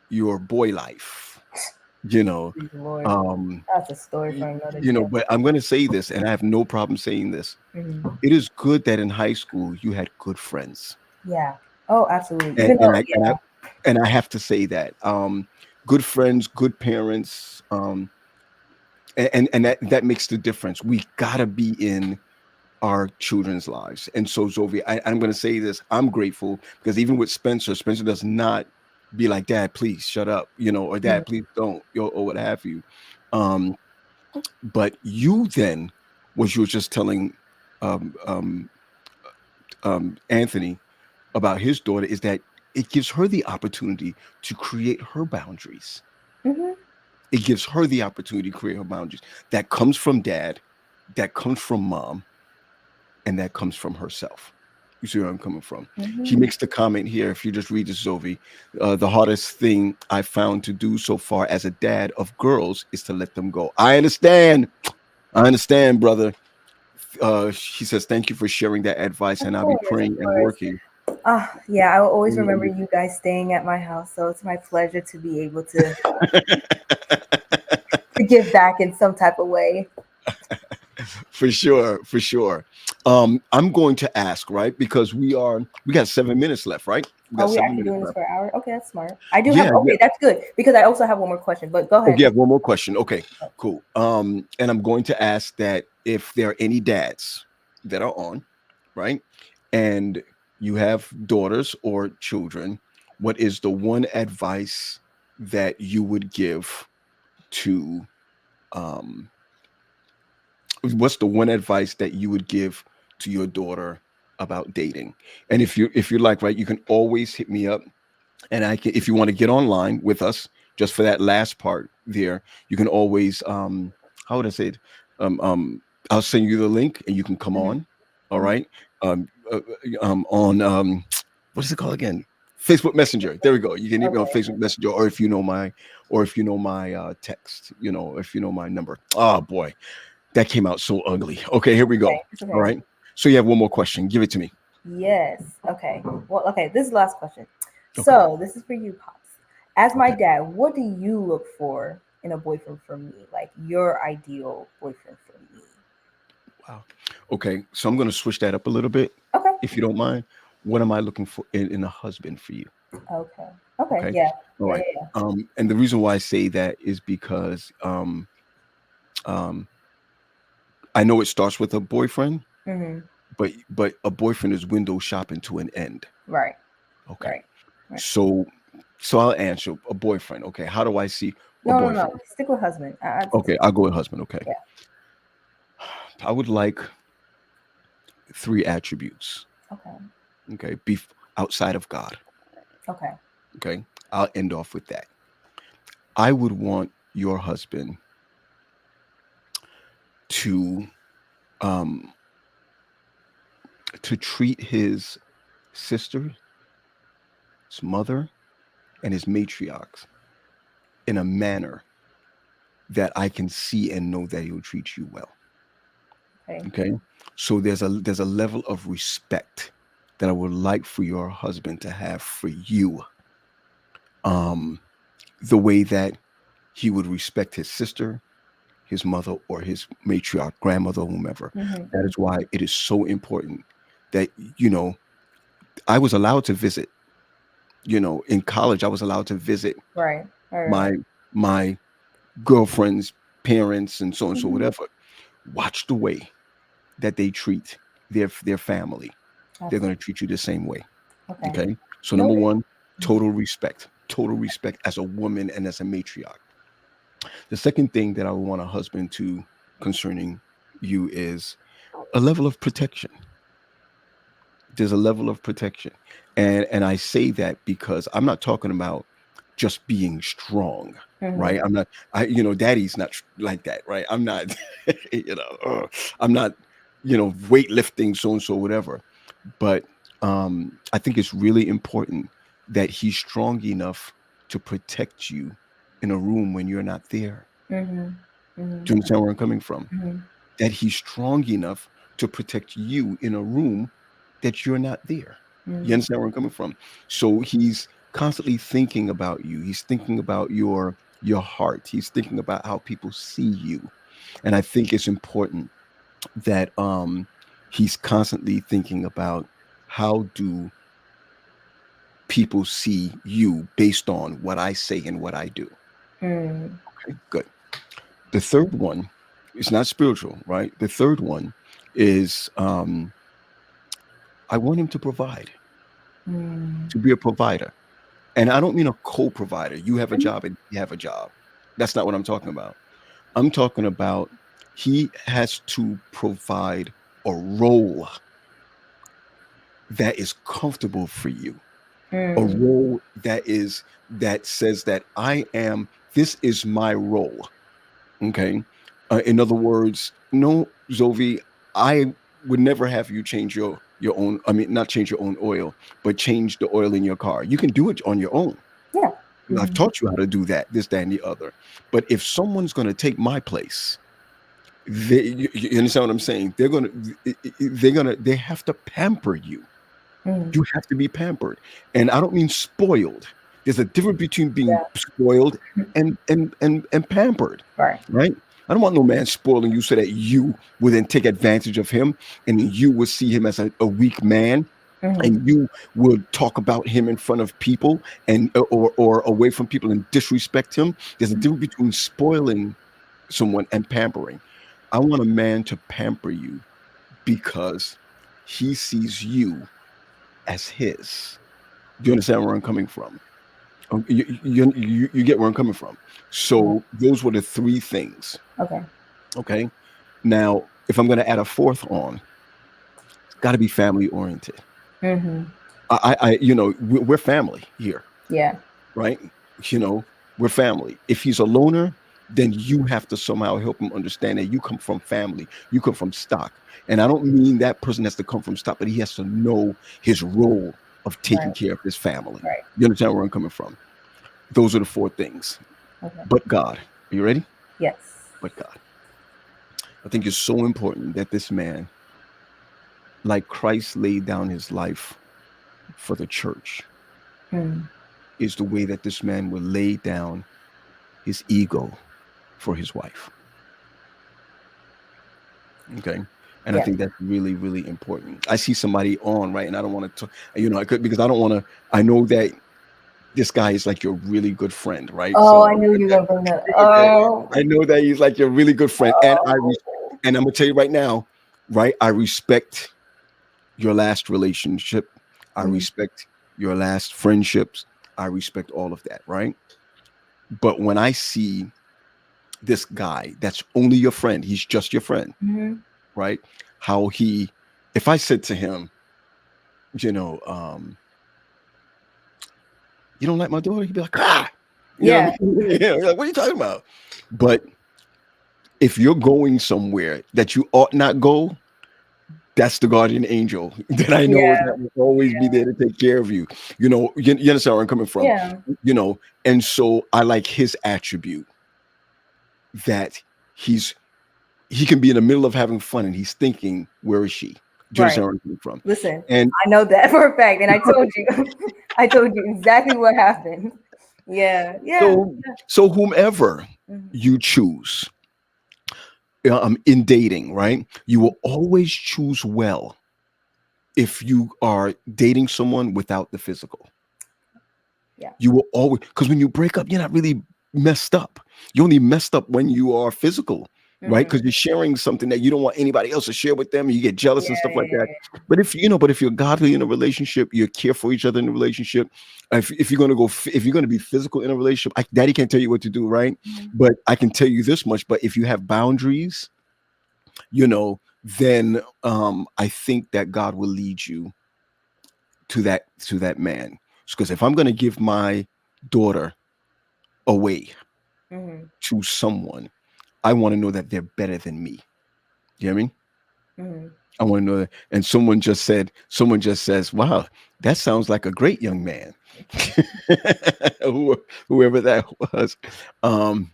your boy life. You know, Please, Lord, um, that's a story for another day. but I'm going to say this, and I have no problem saying this. Mhm. It is good that in high school you had good friends, Yeah. Oh, absolutely. and Even and though, I and I yeah. and I have to say that good friends, good parents, and that makes the difference. We gotta be in our children's lives, and so Zoe, I'm going to say this. I'm grateful because even with Spencer does not be like, "Dad, please shut up," or Mhm. "Dad, please don't," or what have you. Um, but you then, what you were just telling um, um, Anthony about his daughter is that it gives her the opportunity to create her boundaries. Mhm. It gives her the opportunity to create her boundaries. That comes from dad, that comes from mom, and that comes from herself. You see where I'm coming from? He Mhm. makes the comment here. If you just read this, Zovi, the hardest thing I found to do so far as a dad of girls is to let them go. I understand, brother. He says, thank you for sharing that advice, Of and I'll be course, of praying and course. working. Yeah, I will always remember Mm. you guys staying at my house, so it's my pleasure to be able to give back in some type of way. For sure, for sure. I'm going to ask, right? Because we got 7 minutes left, right? We Are got we 7 actually minutes doing this left. for an hour? Okay, that's smart. I do have. Yeah, yeah. Okay, that's good, because I also have one more question. But go Oh, ahead. yeah, one more question. Okay, cool. And I'm going to ask that if there are any dads that are on, right? And you have daughters or children, what is the one advice that you would give to um what's the one advice that you would give to your daughter about dating? And if you're like, right, you can always hit me up, and I can, if you want to get online with us just for that last part there, you can always how would I say it? Um um I'll send you the link and you can come Mhm, on. All mhm. right. On what is it called again? Facebook Messenger. There we go. You can hit me on Okay. Facebook Messenger, or if you know my, text, if you know my number. Oh boy, that came out so ugly. Okay, here we go. Okay. It's okay. All right. So you have one more question. Give it to me. Yes. Okay. Well, okay. This is the last question. Okay. So this is for you, Pops. As my Okay. dad, what do you look for in a boyfriend for me? Like your ideal boyfriend for me? Wow. Okay. So I'm going to switch that up a little bit, Okay. if you don't mind. What am I looking for in a husband for you? Okay. Okay. Okay. Yeah. All Yeah. right. Yeah. And the reason why I say that is because um, I know it starts with a boyfriend, Mm-hmm. but a boyfriend is window shopping to an end. Right. Okay. Right. Right. So I'll answer a boyfriend. Okay. How do I see a No. No. boyfriend? No. Stick with husband. Okay. I'll go with husband. Okay. Yeah. I would like 3 attributes. Okay. Okay. Be outside of God. Okay. Okay. I'll end off with that. I would want your husband to treat his sister, his mother, and his matriarchs in a manner that I can see and know that he'll treat you well. Okay. Okay. So there's a level of respect that I would like for your husband to have for you. The way that he would respect his sister, his mother, or his matriarch, grandmother, whomever. Mm-hmm. That is why it is so important that, I was allowed to visit, in college, I was allowed to visit Right. Right. my my girlfriend's parents and so on and so Mhm. whatever. Watch the way that they treat their family. They're going to treat you the same way. Okay. Okay. So number Noted. one, total respect as a woman and as a matriarch. The second thing that I would want a husband to concerning you is a level of protection. There's a level of protection. And I say that because I'm not talking about just being strong, Mhm. right? I'm not, daddy's not like that, right? I'm not, I'm not, weightlifting, so and so, whatever. But I think it's really important that he's strong enough to protect you in a room when you're not there. Mhm. Do you Mhm. understand where I'm coming from? Mhm. That he's strong enough to protect you in a room that you're not there. You Mhm. understand where I'm coming from? So he's constantly thinking about you. He's thinking about your heart. He's thinking about how people see you. And I think it's important that he's constantly thinking about how do people see you based on what I say and what I do. Mhm. Okay, good. The third one is not spiritual, right? The third one is I want him to provide, Mhm. to be a provider. And I don't mean a co-provider. You have a job and you have a job. That's not what I'm talking about. I'm talking about he has to provide a role that is comfortable for you. A Mhm. role that says that this is my role. Okay. In other words, no, Zovi, I would never have you change your own. I mean, not change your own oil, but change the oil in your car. You can do it on your own. Yeah. I've taught you how to do that, this, that, and the other. But if someone's going to take my place, you understand what I'm saying? They have to pamper you. Mhm. You have to be pampered. And I don't mean spoiled. There's a difference between being Yeah. spoiled and pampered, Right. right? I don't want no man spoiling you so that you would then take advantage of him and you would see him as a weak man Mhm. and you would talk about him in front of people and or away from people and disrespect him. There's a difference between spoiling someone and pampering. I want a man to pamper you because he sees you as his. Do you understand where I'm coming from? You get where I'm coming from. So those were the 3 things. Okay. Okay. Now, if I'm going to add a fourth on, it's got to be family oriented. Mhm. We're family here, Yeah. right? We're family. If he's a loner, then you have to somehow help him understand that you come from family, you come from stock. And I don't mean that person has to come from stock, but he has to know his role of taking Right. care of his family. Right. You understand where I'm coming from? Those are the four things. Okay. But God, are you ready? Yes. But God. I think it's so important that this man, like Christ laid down his life for the church, Mm. is the way that this man will lay down his ego for his wife. Okay. And I Yeah. think that's really, really important. I see somebody on, right? And I don't want to, I could, because I don't want to, I know that this guy is like your really good friend, right? Oh, So I knew you were gonna bring that. okay, Oh. I know that he's like your really good friend, Oh. and I'm gonna tell you right now, right? I respect your last relationship. I Mhm. respect your last friendships. I respect all of that, right? But when I see this guy that's only your friend, he's just your friend, Mhm. right? How he, if I said to him, you know, you don't like my daughter, he'd be like, ah, you know Yeah. what I mean? Yeah, like, what are you talking about? But if you're going somewhere that you ought not go, that's the guardian angel that I know Yeah. that will always be there to take care of you. You understand where I'm coming from? Yeah. And so I like his attribute that he can be in the middle of having fun and he's thinking, where is she? Do you Right. understand where I'm coming from? Listen, And I know that for a fact, and I told you, I told you exactly what happened. Yeah. Yeah. so whomever Mhm. you choose in dating, right? You will always choose well if you are dating someone without the physical. Yeah. You will always, because when you break up, you're not really messed up. You only messed up when you are physical, right? Mhm. Because you're sharing something that you don't want anybody else to share with them, and you get jealous Yeah. and stuff Yeah. like that. Yeah. But if you're godly in a relationship, you care for each other in a relationship. If you're gonna if you're gonna be physical in a relationship, Daddy can't tell you what to do, right? Mhm. But I can tell you this much. But if you have boundaries, then I think that God will lead you to that man. Because if I'm gonna give my daughter away Mhm. to someone, I want to know that they're better than me. You hear me? Mhm. I want to know that. And someone just says, wow, that sounds like a great young man. Whoever that was. Um,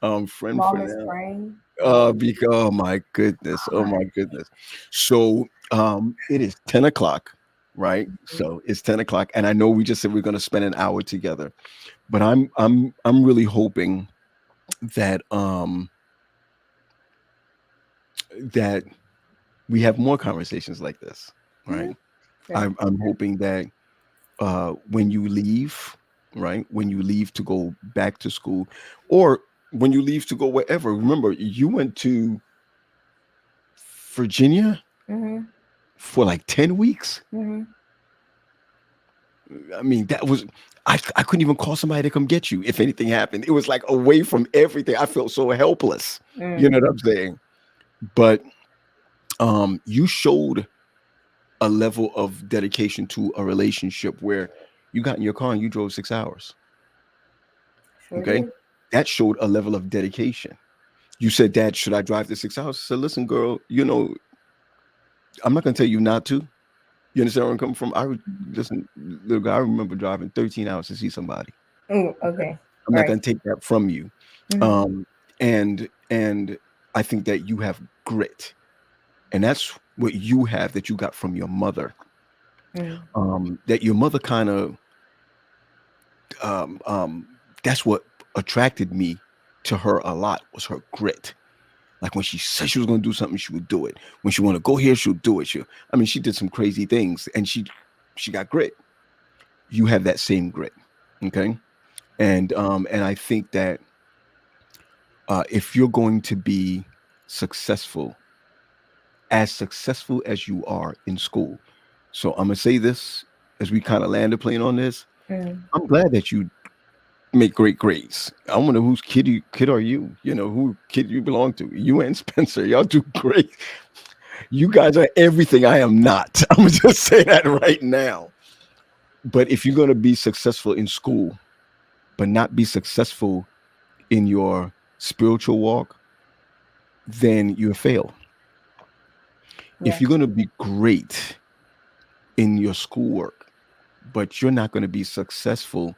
friend for Mom is now. praying. Oh Because oh my goodness. Oh God. my goodness. So it is 10 o'clock, right? So it's 10 o'clock. And I know we just said we're gonna spend an hour together, but I'm really hoping that that we have more conversations like this, right? Mhm. Good. I'm hoping that when you leave, right, when you leave to go back to school, or when you leave to go wherever, remember you went to Virginia Mhm. for like 10 weeks. Mhm. I mean, that was I couldn't even call somebody to come get you if anything happened. It was like away from everything. I felt so helpless. You know Mm. what I'm saying? But you showed a level of dedication to a relationship where you got in your car and you drove 6 hours. Sure Okay. did. That showed a level of dedication. You said, Dad, should I drive the 6 hours? I said, listen, girl, I'm not going to tell you not to. You understand where I'm coming from? Listen, little guy, I remember driving 13 hours to see somebody. Mm, Okay. okay. I'm All not right. going to take that from you. Mhm. Um, and I think that you have grit. And that's what you have that you got from your mother. Mm. That your mother kind of that's what attracted me to her a lot was her grit. Like when she said she was going to do something, she would do it. When she want to go here, she'll do it. She did some crazy things, and she got grit. You have that same grit, okay? And I think that if you're going to be successful, as successful as you are in school, so I'm gonna say this as we kind of land the plane on this. Mm. I'm glad that you make great grades. I wonder whose kid are you? Who kid you belong to? You and Spencer, y'all do great. You guys are everything I am not. I'm gonna just say that right now. But if you're gonna be successful in school, but not be successful in your spiritual walk, then you fail. Yeah. If you're gonna be great in your schoolwork, but you're not going to be successful,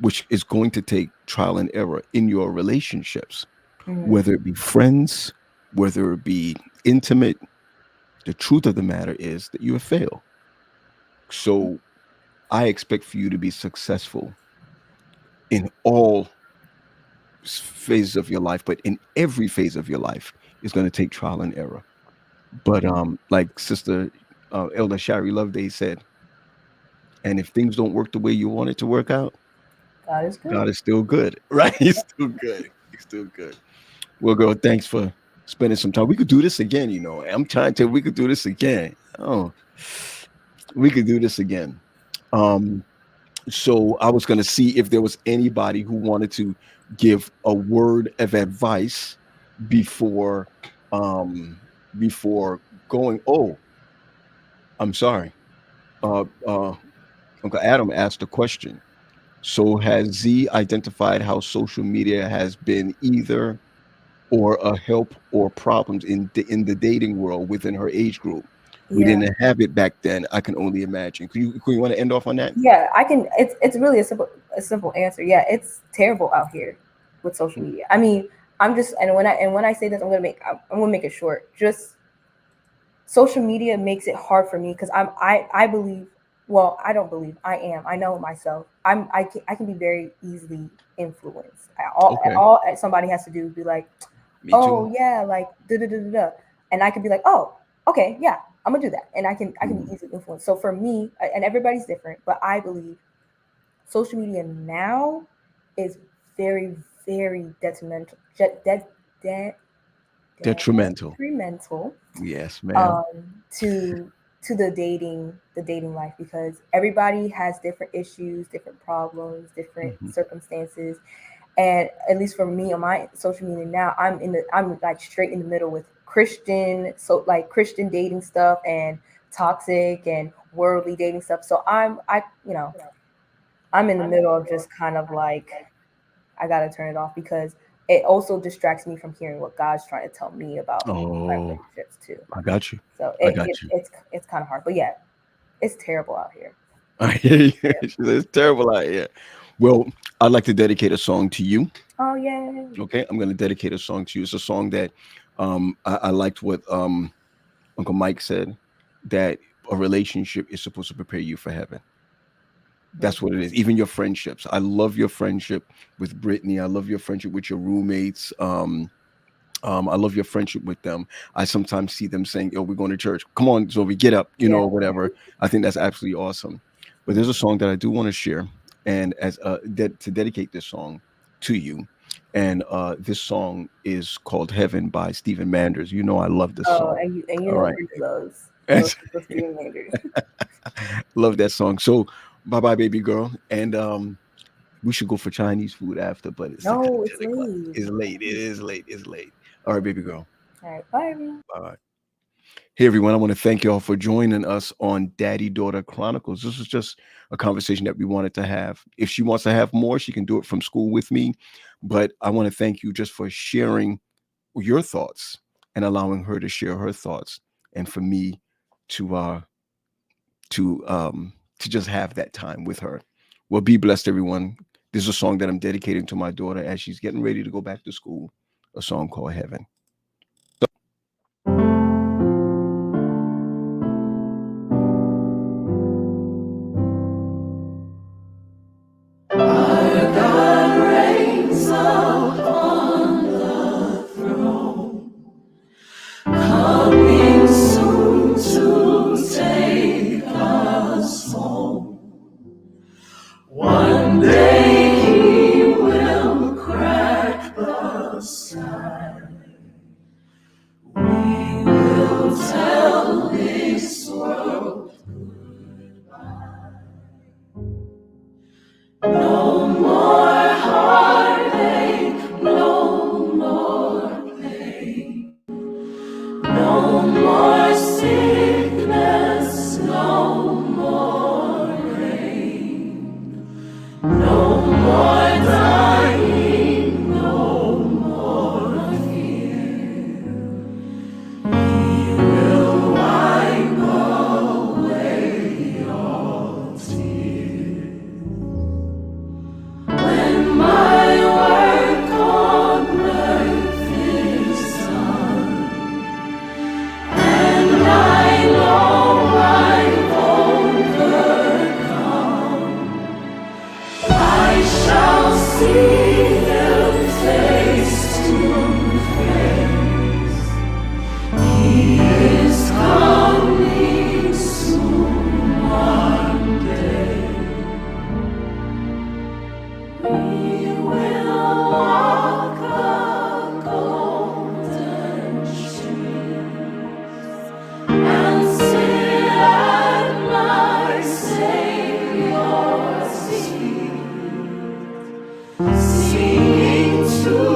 which is going to take trial and error in your relationships, Mm-hmm. whether it be friends, whether it be intimate. The truth of the matter is that you have failed. So I expect for you to be successful in all phases of your life, but in every phase of your life is going to take trial and error. But like Sister Elder Shari Loveday said, and if things don't work the way you want it to work out, God is good. God is still good, right? He's still good. He's still good. Well, girl, thanks for spending some time. We could do this again, you know. I'm trying to. We could do this again. Oh, we could do this again. Um, so I was going to see if there was anybody who wanted to give a word of advice before before going. Oh, I'm sorry. Uncle Adam asked a question. So has Z identified how social media has been either or a help or problems in the dating world within her age group? We Yeah. didn't have it back then. I can only imagine. Could you want to end off on that? Yeah, I can. It's really a simple answer. Yeah, it's terrible out here with social media. I mean, I'm just and when I say this, I'm gonna make it short. Just social media makes it hard for me because I believe. Well, I don't believe. I know myself. I can be very easily influenced. Okay. All somebody has to do is be like, Me too. oh yeah, like da da da da da, and I could be like, oh okay, yeah, I'm gonna do that, and I can be Mhm. easily influenced. So for me, and everybody's different, but I believe social media now is very very detrimental, de- Detrimental. detrimental Yes, ma'am. um, to the dating life because everybody has different issues, different problems, different Mhm. circumstances, and at least for me on my social media now, I'm like straight in the middle with Christian, so like Christian dating stuff and toxic and worldly dating stuff. So I'm in the middle of just kind of like I gotta turn it off because it also distracts me from hearing what God's trying to tell me about my Oh, relationships too. I got you. So I got you. it's kind of hard, but yeah, it's terrible out here. I hear you. Terrible. She said, it's terrible out here. Well, I'd like to dedicate a song to you. Oh yeah. Okay, I'm going to dedicate a song to you. It's a song that I liked what Uncle Mike said, that a relationship is supposed to prepare you for heaven. That's what it is. Even your friendships. I love your friendship with Brittany. I love your friendship with your roommates. I love your friendship with them. I sometimes see them saying, "Yo, we're going to church. Come on, Zoe, get up," Yeah. whatever. I think that's absolutely awesome. But there's a song that I do want to share, and as to dedicate this song to you, and this song is called "Heaven" by Stephen Manders. You know, I love this Oh, song. and you All know right, Chris loves the Steven Manders. love that song. So, bye bye, baby girl, and we should go for Chinese food after, but it's kind No, of it's 10 o'clock. late. It's late. It is late. It's late. All right, baby girl. All right, bye everyone. Bye bye. Hey everyone, I want to thank y'all for joining us on Daddy Daughter Chronicles. This is just a conversation that we wanted to have. If she wants to have more, she can do it from school with me. But I want to thank you just for sharing your thoughts and allowing her to share her thoughts, and for me to to just have that time with her. Well, be blessed, everyone. This is a song that I'm dedicating to my daughter as she's getting ready to go back to school. A song called Heaven. Coming soon to take us home. One day he will crack the sky. We will tell this world no more heartache, no more pain. No more sickness, no more rain, no more dying, no more fear. He will wipe away all tears. singing to